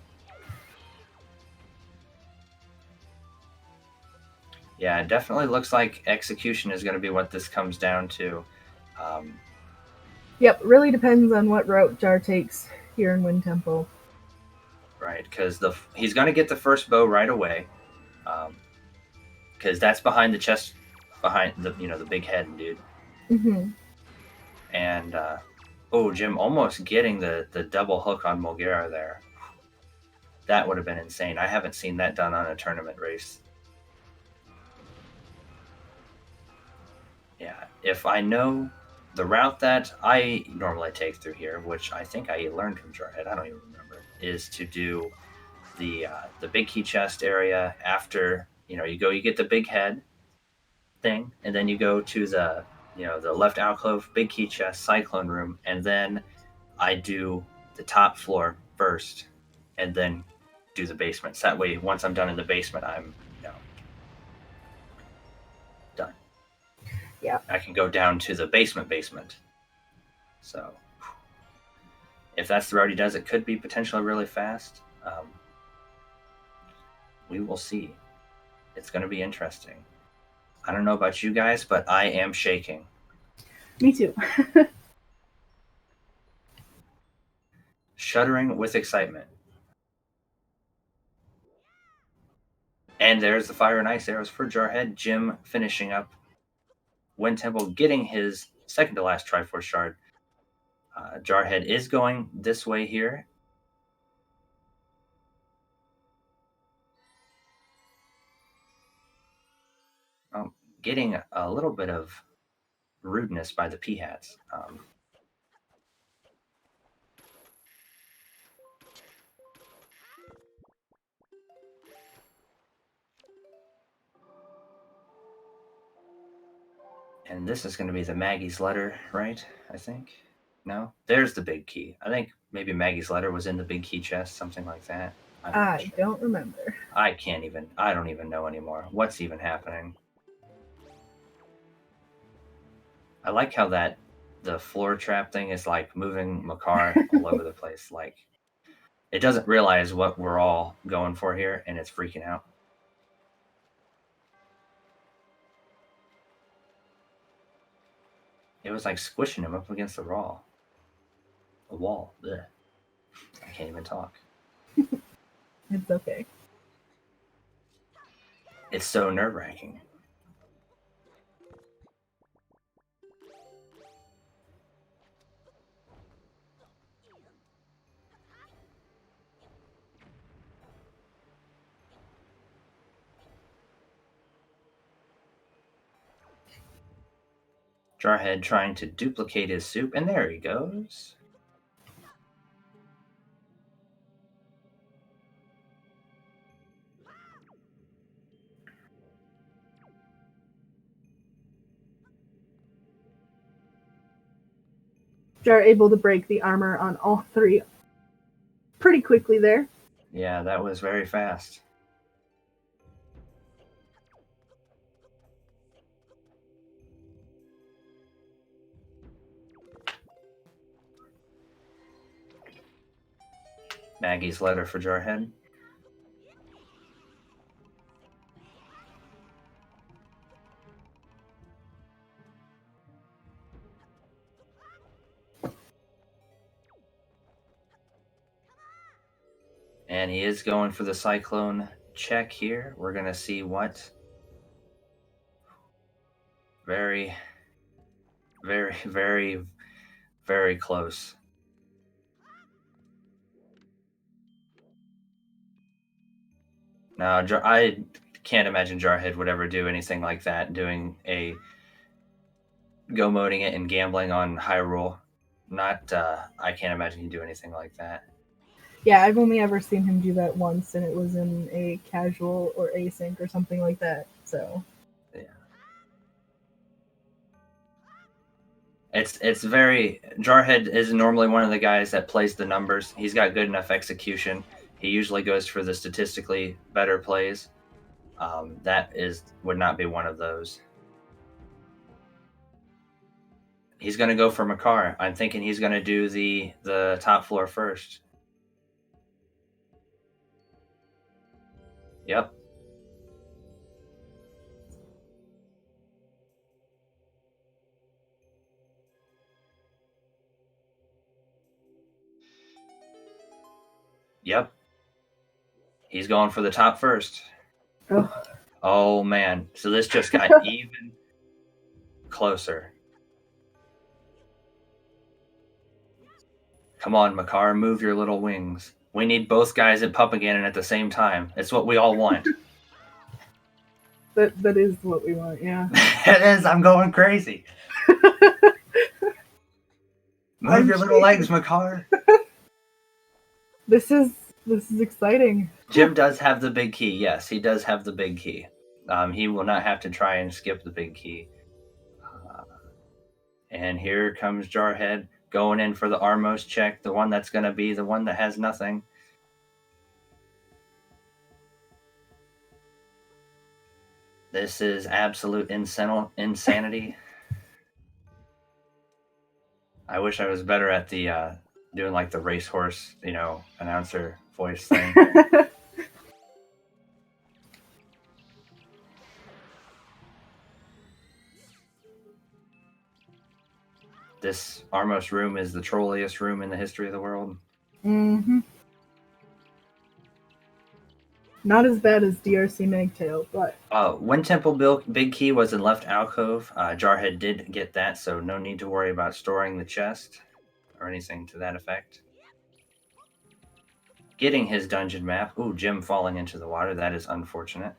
Yeah, it definitely looks like execution is going to be what this comes down to. Yep, really depends on what route Jar takes here in Wind Temple. Right, because he's going to get the first bow right away, because that's behind the chest, behind the the big head dude. Mm-hmm. And Jim almost getting the double hook on Mulgara there. That would have been insane. I haven't seen that done on a tournament race. Yeah, if I know the route that I normally take through here, which I think I learned from Jarhead, I don't even remember, is to do the big key chest area after you get the big head thing, and then you go to the the left alcove, big key chest, cyclone room, and then I do the top floor first, and then do the basement. So that way, once I'm done in the basement, I'm done. Yeah. I can go down to the basement. So if that's the route he does, it could be potentially really fast. We will see. It's going to be interesting. I don't know about you guys, but I am shaking. Me too. Shuddering with excitement. And there's the fire and ice arrows for Jarhead. Jim finishing up. Wind Temple getting his second to last Triforce Shard. Jarhead is going this way here. Getting a little bit of rudeness by the P-Hats. And this is going to be the Maggie's letter, right? I think. No? There's the big key. I think maybe Maggie's letter was in the big key chest, something like that. I don't remember. I don't even know anymore. What's even happening? I like how the floor trap thing is like moving Makar all over the place. Like, it doesn't realize what we're all going for here, and it's freaking out. It was like squishing him up against the wall. Ugh. I can't even talk. It's okay. It's so nerve-wracking. Jarhead trying to duplicate his soup, and there he goes. Jar able to break the armor on all three pretty quickly there. Yeah, that was very fast. Maggie's letter for Jarhead. And he is going for the Cyclone check here. We're going to see what. Very, very, very, very close. Now, I can't imagine Jarhead would ever do anything like that, doing a go-moding it and gambling on Hyrule. I can't imagine he'd do anything like that. Yeah, I've only ever seen him do that once, and it was in a casual or async or something like that. So yeah, it's very. Jarhead is normally one of the guys that plays the numbers. He's got good enough execution. He usually goes for the statistically better plays. Would not be one of those. He's going to go for Makar. I'm thinking he's going to do the top floor first. Yep. Yep. He's going for the top first. Oh man. So this just got even closer. Come on, Makar, move your little wings. We need both guys at Puppaganon at the same time. It's what we all want. That is what we want, yeah. It is. I'm going crazy. Move your little legs, Makar. This is exciting. Jim does have the big key. Yes, he does have the big key. He will not have to try and skip the big key. And here comes Jarhead going in for the Armos check, the one that's going to be the one that has nothing. This is absolute insanity. I wish I was better at the doing like the racehorse, announcer voice thing. This Armos room is the trolliest room in the history of the world. Mm-hmm. Not as bad as DRC Megtail, but... Wind Temple Big Key was in left alcove. Jarhead did get that, so no need to worry about storing the chest or anything to that effect. Getting his dungeon map. Ooh, Jim falling into the water. That is unfortunate.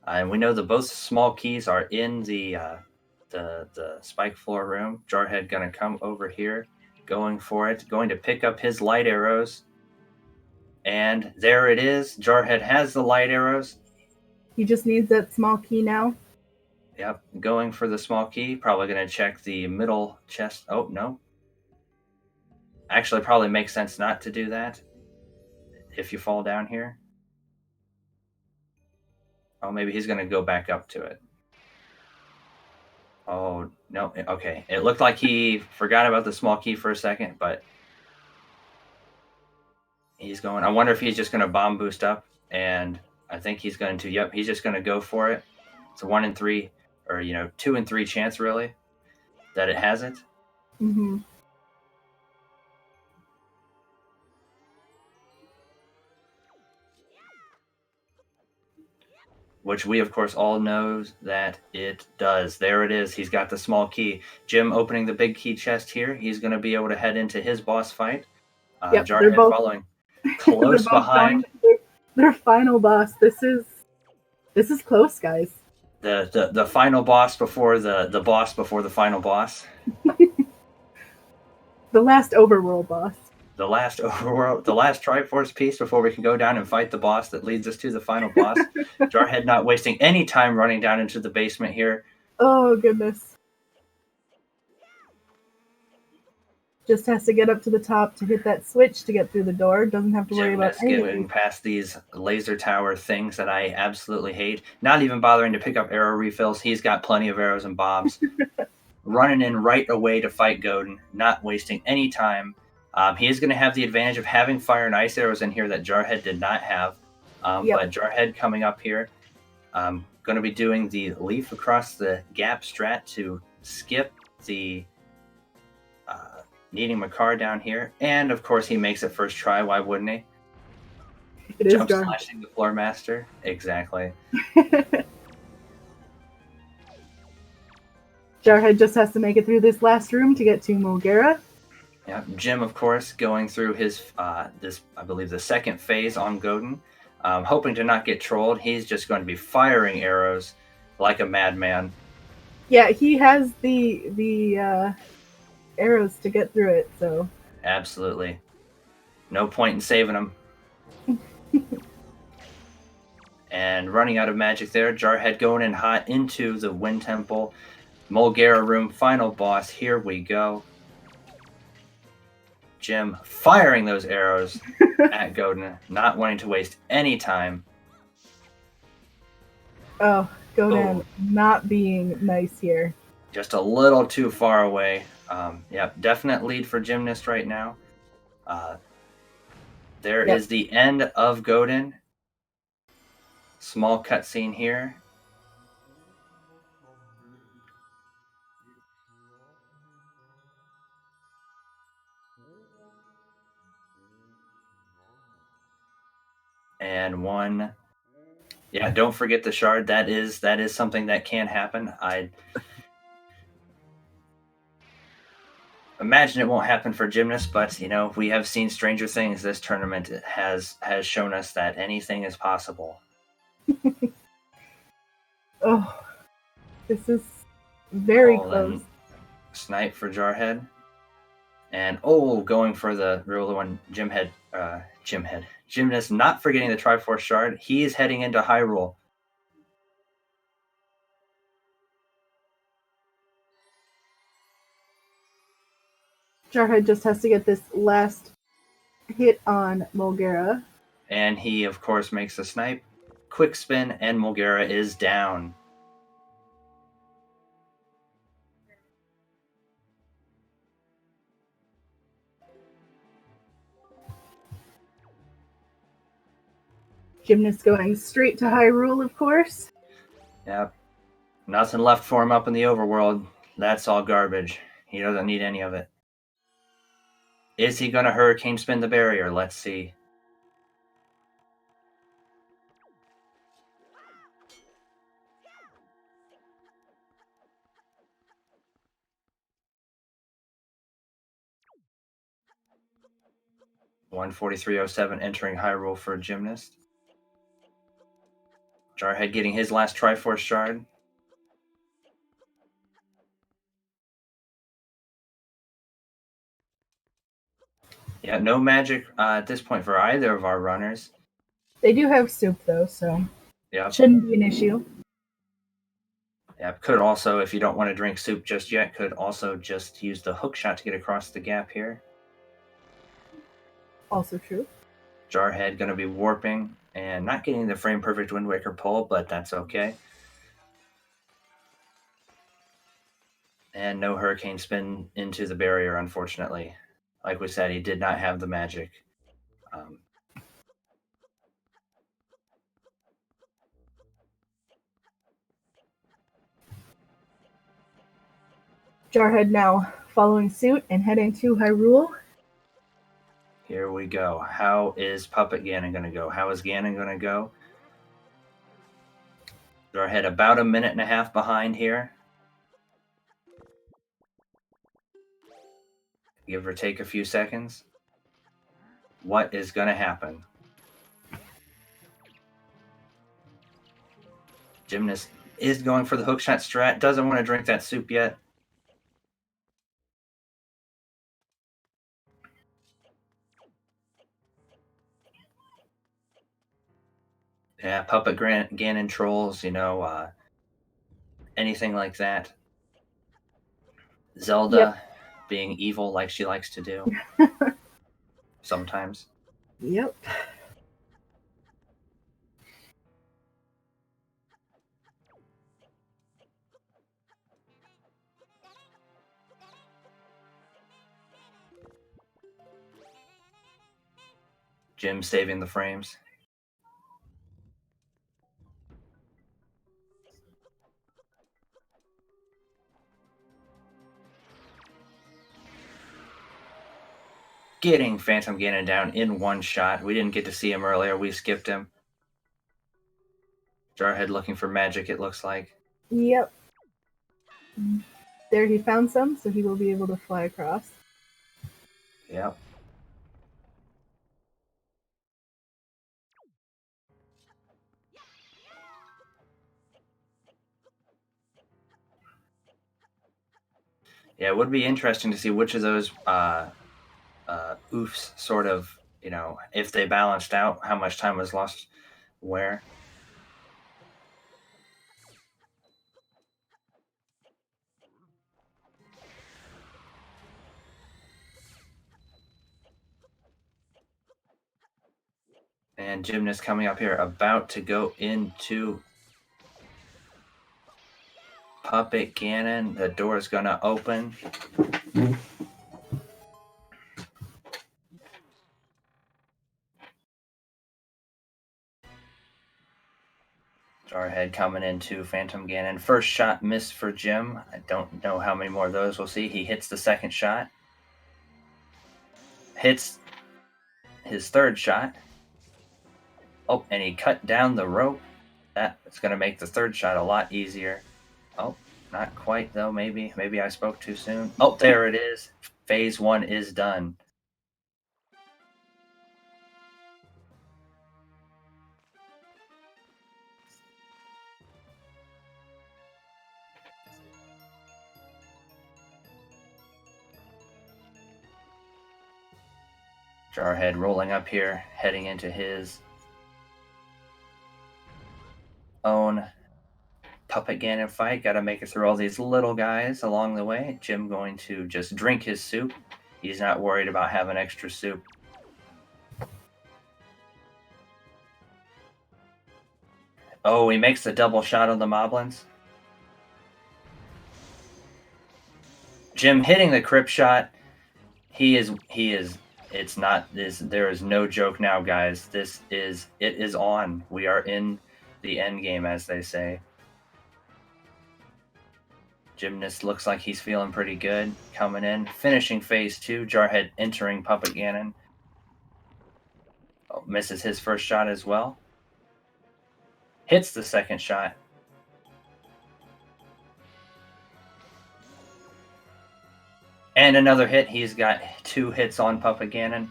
And we know that both small keys are in the spike floor room. Jarhead going to come over here, going for it, going to pick up his light arrows. And there it is. Jarhead has the light arrows. He just needs that small key now. Yep, going for the small key. Probably going to check the middle chest. Oh, no. Actually, probably makes sense not to do that if you fall down here. Oh, maybe he's going to go back up to it. Oh, no. Okay. It looked like he forgot about the small key for a second, but he's going. I wonder if he's just going to bomb boost up, and I think he's going to. Yep, he's just going to go for it. It's a 1 in 3, or 2 in 3 chance, really, that it has it. Mm-hmm. Which we, of course, all know that it does. There it is. He's got the small key. Jim opening the big key chest here. He's going to be able to head into his boss fight. Yep, Jarhead following close behind. Their final boss. This is close, guys. The final boss before the boss before the final boss. The last overworld boss. The last overworld, the last Triforce piece before we can go down and fight the boss that leads us to the final boss. Jarhead not wasting any time running down into the basement here. Oh, goodness. Just has to get up to the top to hit that switch to get through the door. Doesn't have to worry about anything. Getting past these laser tower things that I absolutely hate. Not even bothering to pick up arrow refills. He's got plenty of arrows and bombs. Running in right away to fight Godin. Not wasting any time. He is going to have the advantage of having fire and ice arrows in here that Jarhead did not have. But Jarhead coming up here. Going to be doing the leaf across the gap strat to skip the needing Makar down here. And, of course, he makes it first try. Why wouldn't he? It is Jump slashing the floor master. Exactly. Jarhead just has to make it through this last room to get to Mulgara. Yeah, Jim, of course, going through his I believe, the second phase on Godin, hoping to not get trolled. He's just going to be firing arrows like a madman. Yeah, he has the arrows to get through it. So absolutely, no point in saving him. And running out of magic there, Jarhead going in hot into the Wind Temple, Mulgara room, final boss. Here we go. Jim firing those arrows at Godin, not wanting to waste any time. Oh, Godin not being nice here. Just a little too far away. Yep, definite lead for Gymnast right now. There is the end of Godin. Small cutscene here. And one. Yeah, don't forget the shard. That is something that can happen. I imagine it won't happen for Gymnast, but we have seen stranger things. This tournament has shown us that anything is possible. Oh, this is very close. Snipe for Jarhead. And going for the real one, Gymnast not forgetting the Triforce Shard. He is heading into Hyrule. Jarhead just has to get this last hit on Mulgara. And he, of course, makes a snipe. Quick spin, and Mulgara is down. Gymnast going straight to Hyrule, of course. Yep. Nothing left for him up in the overworld. That's all garbage. He doesn't need any of it. Is he going to hurricane spin the barrier? Let's see. $143.07 entering Hyrule for Gymnast. Jarhead getting his last Triforce Shard. Yeah, no magic at this point for either of our runners. They do have soup, though, so yeah, shouldn't be an issue. Yeah, could also, if you don't want to drink soup just yet, could also just use the hook shot to get across the gap here. Also true. Jarhead going to be warping and not getting the frame perfect Wind Waker pull, but that's okay. And no Hurricane Spin into the barrier, unfortunately. Like we said, he did not have the magic. Jarhead now following suit and heading to Hyrule. Here we go. How is Puppet Ganon going to go? How is Ganon going to go? Jarhead about a minute and a half behind here. Give or take a few seconds. What is going to happen? Gymnast is going for the hookshot strat. Doesn't want to drink that soup yet. Yeah, Puppet Ganon trolls, anything like that. Zelda being evil like she likes to do. Sometimes. Yep. Jim saving the frames. Getting Phantom Ganon down in one shot. We didn't get to see him earlier. We skipped him. Jarhead looking for magic, it looks like. Yep. There he found some, so he will be able to fly across. Yep. Yeah, it would be interesting to see which of those oofs sort of, if they balanced out, how much time was lost where. And Gymnast coming up here, about to go into Puppet Ganon. The door is going to open. Jarhead coming into Phantom Ganon. First shot missed for Jim. I don't know how many more of those we'll see. He hits the second shot. Hits his third shot. Oh, and he cut down the rope. That's going to make the third shot a lot easier. Oh, not quite though. Maybe I spoke too soon. Oh, there it is. Phase 1 is done. Jarhead rolling up here, heading into his own Puppet Ganon fight. Got to make it through all these little guys along the way. Jim going to just drink his soup. He's not worried about having extra soup. Oh, he makes the double shot on the Moblins. Jim hitting the crypt shot. He is. It's not this. There is no joke now, guys. It is on. We are in the end game, as they say. Gymnast looks like he's feeling pretty good. Coming in, finishing phase 2. Jarhead entering Puppet Ganon. Oh, misses his first shot as well. Hits the second shot. And another hit. He's got 2 hits on Puppet Ganon.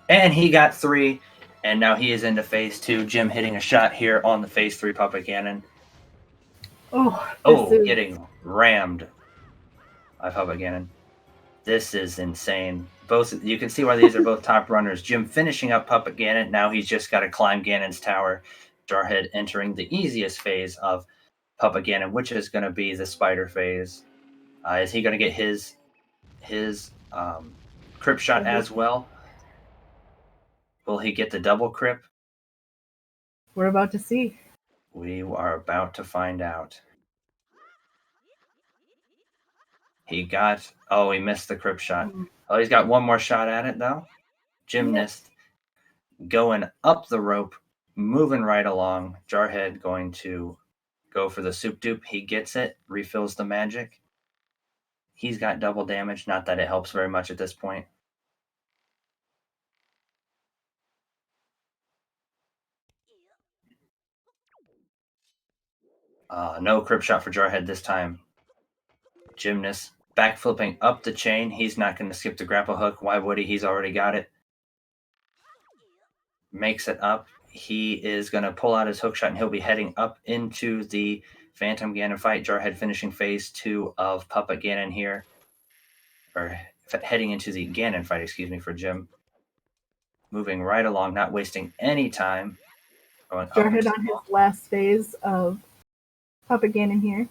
And he got 3. And now he is into phase 2. Jim hitting a shot here on the phase 3 Puppet Ganon. Getting rammed by Puppet Ganon. This is insane. You can see why these are both top runners. Jim finishing up Puppet Ganon. Now he's just got to climb Ganon's tower. Jarhead entering the easiest phase of Puppet Ganon, which is going to be the spider phase. Is he going to get his crypt shot as well? Will he get the double crypt? We're about to see. We are about to find out. He missed the crypt shot. Oh, he's got one more shot at it, though. Gymnast going up the rope, moving right along. Jarhead going to go for the soup dupe. He gets it, refills the magic. He's got double damage. Not that it helps very much at this point. No crypt shot for Jarhead this time. Gymnast backflipping up the chain. He's not going to skip the grapple hook. Why would he? He's already got it. Makes it up. He is going to pull out his hook shot, and he'll be heading up into the Phantom Ganon fight. Jarhead finishing phase 2 of Puppet Ganon here. Or heading into the Ganon fight, for Jim. Moving right along, not wasting any time. Jarhead on his last phase of Puppet Ganon here.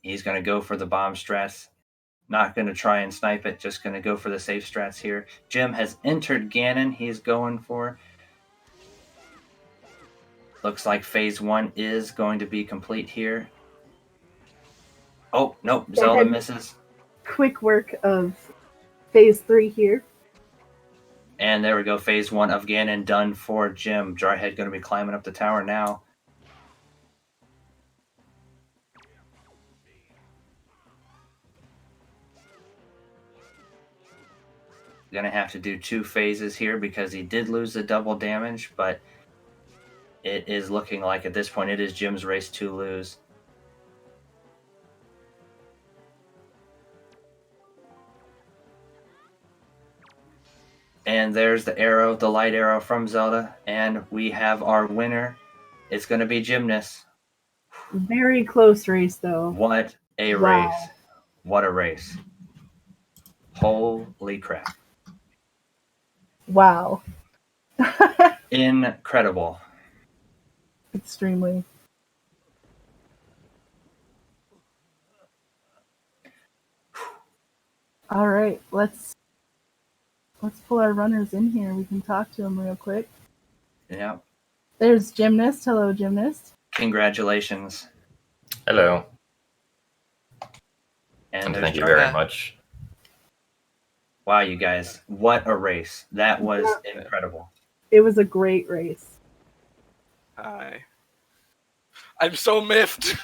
He's going to go for the bomb strats. Not going to try and snipe it, just going to go for the safe strats here. Jim has entered Ganon. He's going for... Looks like phase 1 is going to be complete here. Oh, nope. Zelda misses. Quick work of phase 3 here. And there we go. Phase 1 of Ganon done for Jim. Jarhead going to be climbing up the tower now. Going to have to do 2 phases here because he did lose the double damage, but it is looking like at this point it is Jim's race to lose. And there's the arrow, the light arrow from Zelda, and we have our winner. It's going to be Gymnast. Very close race, though. What a race. What a race. Holy crap. Wow. Incredible. Extremely. All right, let's pull our runners in here. We can talk to them real quick. Yeah. There's Gymnast. Hello, Gymnast. Congratulations. Hello. And thank you very much. Wow, you guys. What a race. That was incredible. It was a great race. Hi. I'm so miffed.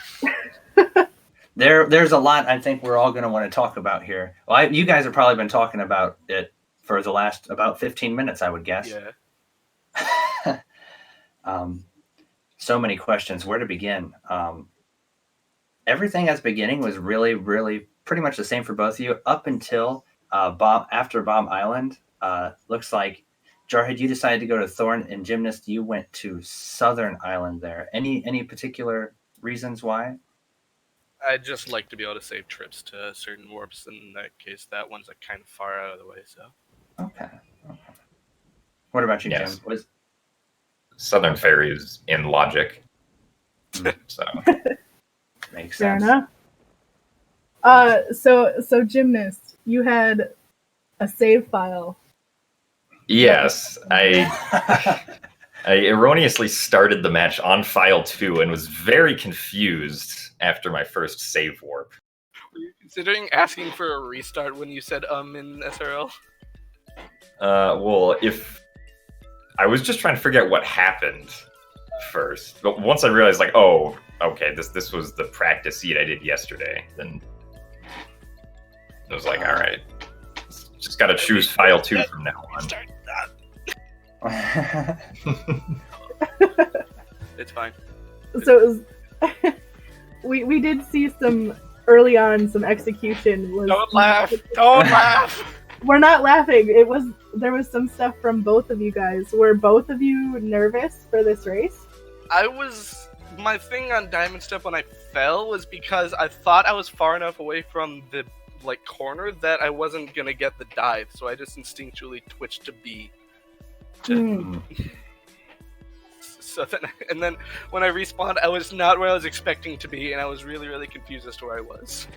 There's a lot I think we're all going to want to talk about here. Well, you guys have probably been talking about it for the last about 15 minutes, I would guess. Yeah. So many questions. Where to begin? Everything at the beginning was really, really pretty much the same for both of you up until after Bomb Island. Looks like, Jarhead, you decided to go to Thorn, and Gymnast, you went to Southern Island there. Any particular reasons why? I'd just like to be able to save trips to certain warps. In that case, that one's like kind of far out of the way. So. Okay. What about you, Yes. Jim? Southern Fairy is in logic. So Makes Fair sense. enough. So Gymnast, you had a save file. yes, I erroneously started the match on file 2 and was very confused after my first save warp. Were you considering asking for a restart when you said in SRL? Well, if I was just trying to figure out what happened first, but once I realized, like, oh, okay, this was the practice seed I did yesterday, then I was like, all right, just got to choose file 2 from now on. It's fine. So it was, we did see some early on some execution. Don't laugh! Don't laugh! We're not laughing. There was some stuff from both of you guys. Were both of you nervous for this race? My thing on Diamond Step when I fell was because I thought I was far enough away from the corner that I wasn't gonna get the dive, so I just instinctually twitched to B. So So then when I respawned, I was not where I was expecting to be, and I was really, really confused as to where I was.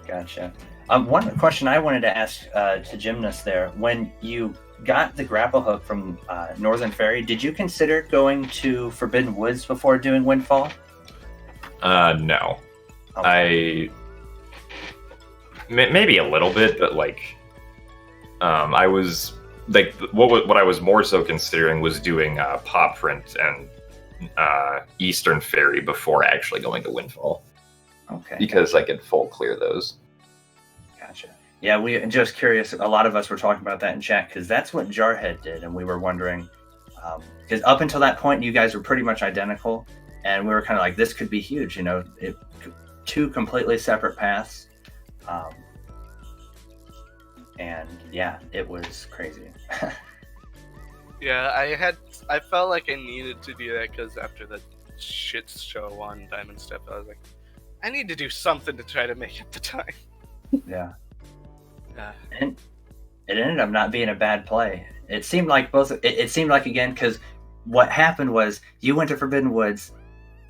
Gotcha. One question I wanted to ask to Gymnast there: when you got the grapple hook from Northern Fairy, did you consider going to Forbidden Woods before doing Windfall? No. Okay. Maybe a little bit, but like, I was like, what I was more so considering was doing Paw Print and Eastern Fairy before actually going to Windfall. Okay. Because I could full clear those. Gotcha. Yeah, we just curious. A lot of us were talking about that in chat because that's what Jarhead did, and we were wondering because up until that point, you guys were pretty much identical, and we were kind of like, this could be huge. You know, two completely separate paths. And yeah, it was crazy. Yeah, I felt like I needed to do that because after the shit show on Diamond Step, I was like, I need to do something to try to make up the time. Yeah. And it ended up not being a bad play. It seemed like it seemed like, again, because what happened was you went to Forbidden Woods,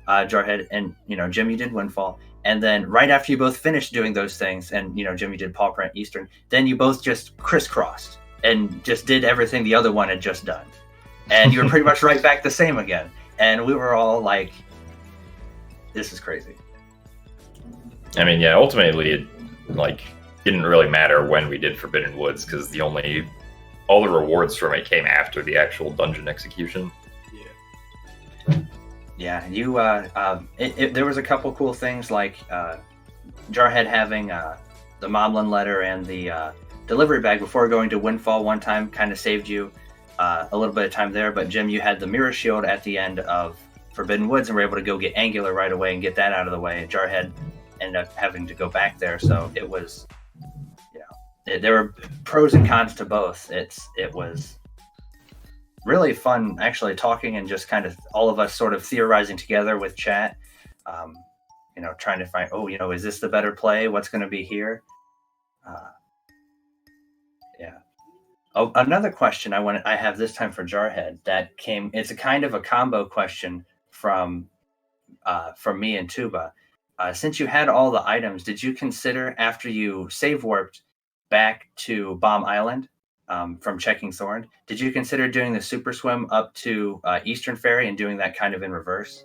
Jarhead, and, you know, Jim, you did Windfall. And then right after you both finished doing those things, and, you know, Jim, you did Paw Print Eastern, then you both just crisscrossed and just did everything the other one had just done. And you were pretty much right back the same again. And we were all like, this is crazy. I mean, yeah, ultimately, it, like, didn't really matter when we did Forbidden Woods, because all the rewards from it came after the actual dungeon execution. Yeah, you. There was a couple cool things, like Jarhead having the Momlin letter and the delivery bag before going to Windfall one time kind of saved you a little bit of time there. But Jim, you had the mirror shield at the end of Forbidden Woods and were able to go get Angular right away and get that out of the way. Jarhead ended up having to go back there, so it was, you know, there were pros and cons to both. It was really fun actually talking and just kind of all of us sort of theorizing together with chat, you know, trying to find, you know, is this the better play? What's going to be here? Yeah. Oh, another question I have this time for Jarhead that came, it's a kind of a combo question from me and Tuba. Since you had all the items, did you consider, after you save warped back to Bomb Island, from checking Thorn, did you consider doing the super swim up to Eastern Fairy and doing that kind of in reverse?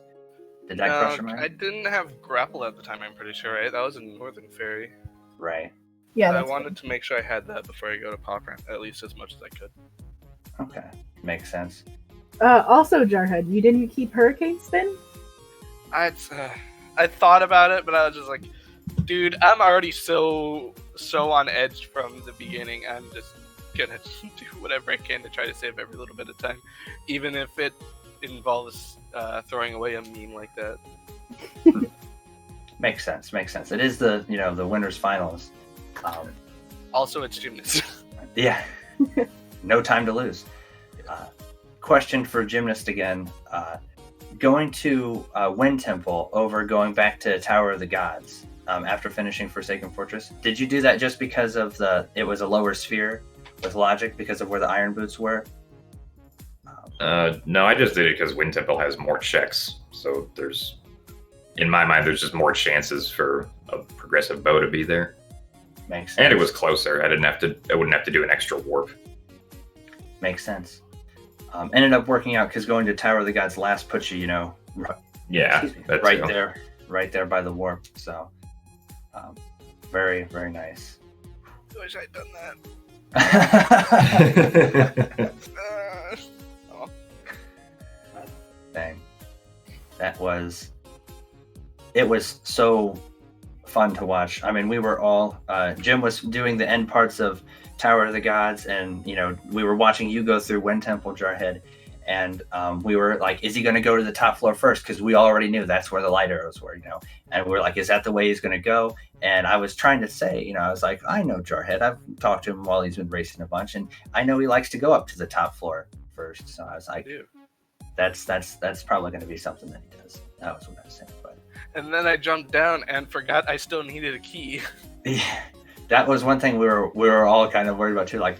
Did that cross your mind? I didn't have grapple at the time, I'm pretty sure, right? That was in Northern Fairy. Right. Yeah, I wanted to make sure I had that before I go to Paw Print, at least as much as I could. Okay, makes sense. Also, Jarhead, you didn't keep Hurricane Spin? I thought about it, but I was just like, dude, I'm already so on edge from the beginning. I'm just gonna do whatever I can to try to save every little bit of time, even if it involves throwing away a meme like that. Makes sense. It is the winners finals. Also, it's Gymnast. Yeah, no time to lose. Question for Gymnast again. Going to Wind Temple over going back to Tower of the Gods after finishing Forsaken Fortress. Did you do that just because of it was a lower sphere with logic because of where the Iron Boots were? No, I just did it because Wind Temple has more checks. So in my mind, there's just more chances for a progressive bow to be there. Makes sense. And it was closer. I wouldn't have to do an extra warp. Makes sense. Ended up working out because going to Tower of the Gods last puts you, Yeah, right there by the warp. So, very, very nice. I wish I'd done that. Dang. It was so fun to watch. I mean, we were all, Jim was doing the end parts of Tower of the Gods, and, we were watching you go through Wind Temple, Jarhead, and we were like, is he going to go to the top floor first? Because we already knew that's where the light arrows were, and we were like, is that the way he's going to go? And I was trying to say, I was like, I know Jarhead. I've talked to him while he's been racing a bunch, and I know he likes to go up to the top floor first. So I was like, that's probably going to be something that he does. That was what I was saying. But and then I jumped down and forgot I still needed a key. Yeah, that was one thing we were all kind of worried about too. Like,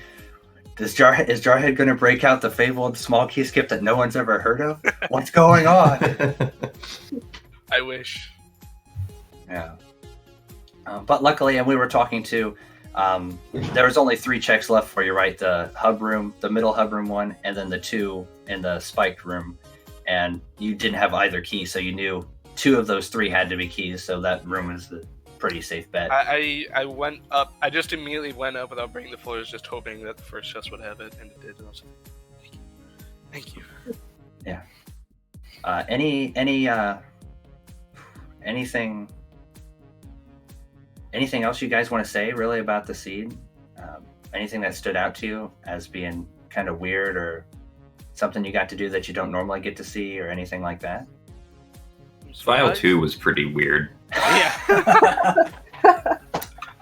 Is Jarhead going to break out the fabled small key skip that no one's ever heard of? What's going on? I wish. Yeah. But luckily, and we were talking to, there was only 3 checks left for you, right? The hub room, the middle hub room one, and then the 2 in the spiked room. And you didn't have either key, so you knew 2 of those 3 had to be keys, so that room is a pretty safe bet. I went up. I just immediately went up without breaking the floors, just hoping that the first chest would have it, and it did. And I was like, thank you. Yeah. Anything else you guys want to say really about the seed? Anything that stood out to you as being kind of weird or something you got to do that you don't normally get to see or anything like that? File 2 was pretty weird. Yeah.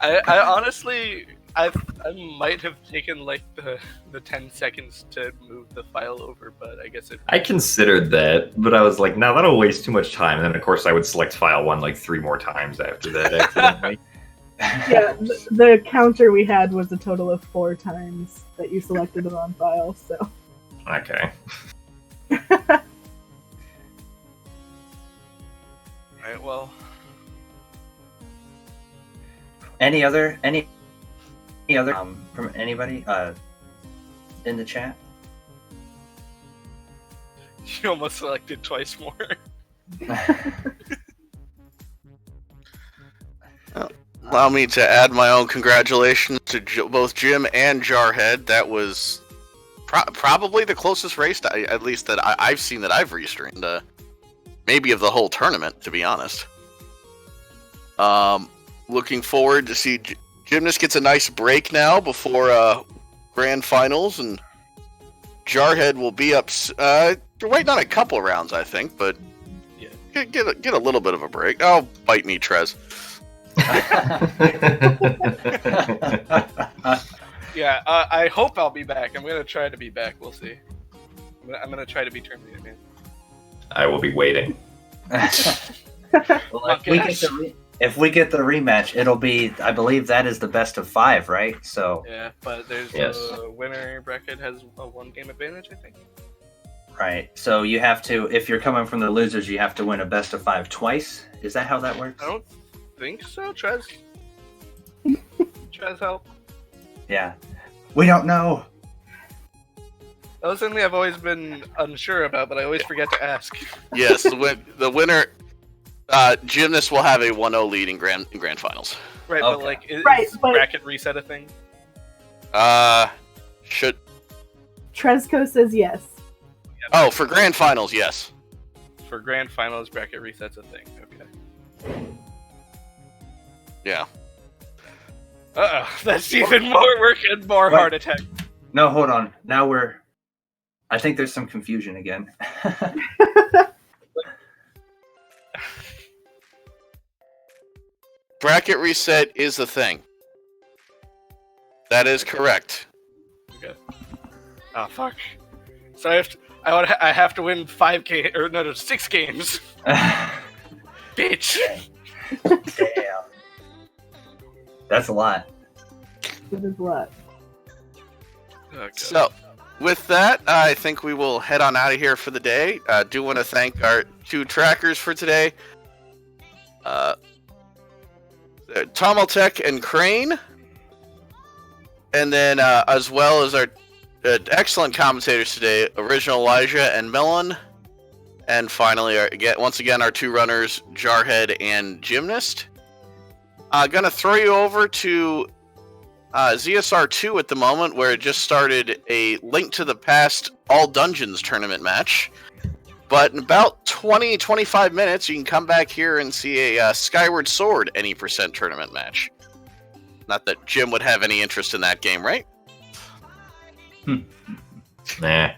I honestly, I might have taken like the 10 seconds to move the file over, but I guess I considered that, but I was like, no, that'll waste too much time. And then, of course, I would select file 1 like 3 more times after that accidentally. Yeah, the counter we had was a total of 4 times that you selected the wrong file, so. Okay. Alright, well. Any other from anybody in the chat? You almost selected twice more. Allow me to add my own congratulations to both Jim and Jarhead. That was probably the closest race, at least that I've seen that I've restreamed. Maybe of the whole tournament, to be honest. Looking forward to see Gymnast gets a nice break now before grand finals, and Jarhead will be up. You're waiting on a couple rounds, I think, but yeah, get a little bit of a break. Oh, bite me, Trez. Yeah, I hope I'll be back. I'm gonna try to be back. We'll see. I'm gonna try to be tournament man. I will be waiting. Well, if we get the rematch, it'll be, I believe that is the best of 5, right? So Yeah, but there's Yes. the winner bracket has a 1-game advantage, I think. right. So you have to, if you're coming from the losers, you have to win a best of 5 twice. Is that how that works? I don't think so, Trez. Trez, help. Yeah. We don't know. That was something I've always been unsure about, but I always forget to ask. Yes, the winner, Gymnast will have a 1-0 lead in grand finals. Right, Okay. but like, is but- bracket reset a thing? Should Tresco says yes. Oh, for grand finals, yes. For grand finals, bracket reset's a thing. Okay. Yeah. That's even more work and more Wait. heart attack. No, hold on. Now I think there's some confusion again. Bracket reset is the thing. That is correct. Okay. Oh fuck. So I have to win 6 games. Bitch. Damn. That's a lot. This is what. Okay. So, with that, I think we will head on out of here for the day. Do want to thank our 2 trackers for today. Tomaltech and Crane. And then, as well as our excellent commentators today, Original Elijah and Melon. And finally, once again, our 2 runners, Jarhead and Gymnast. Gonna throw you over to ZSR2 at the moment, where it just started a Link to the Past All Dungeons tournament match. But in about 20-25 minutes, you can come back here and see a Skyward Sword any percent tournament match. Not that Jim would have any interest in that game, right? Nah.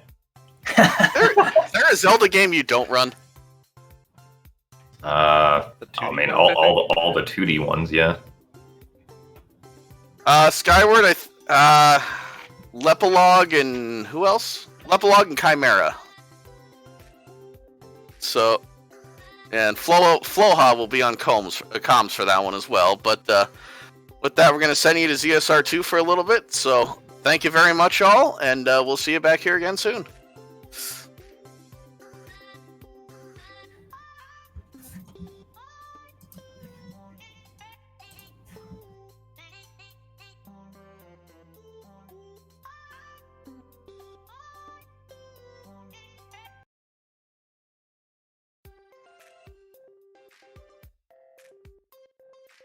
Is there a Zelda game you don't run? I mean, all the 2D ones, yeah. Skyward, Lepalog, and who else? Lepalog and Chimera. So, and Floha will be on comms for that one as well. But with that, we're going to send you to ZSR2 for a little bit. So, thank you very much, all, and we'll see you back here again soon.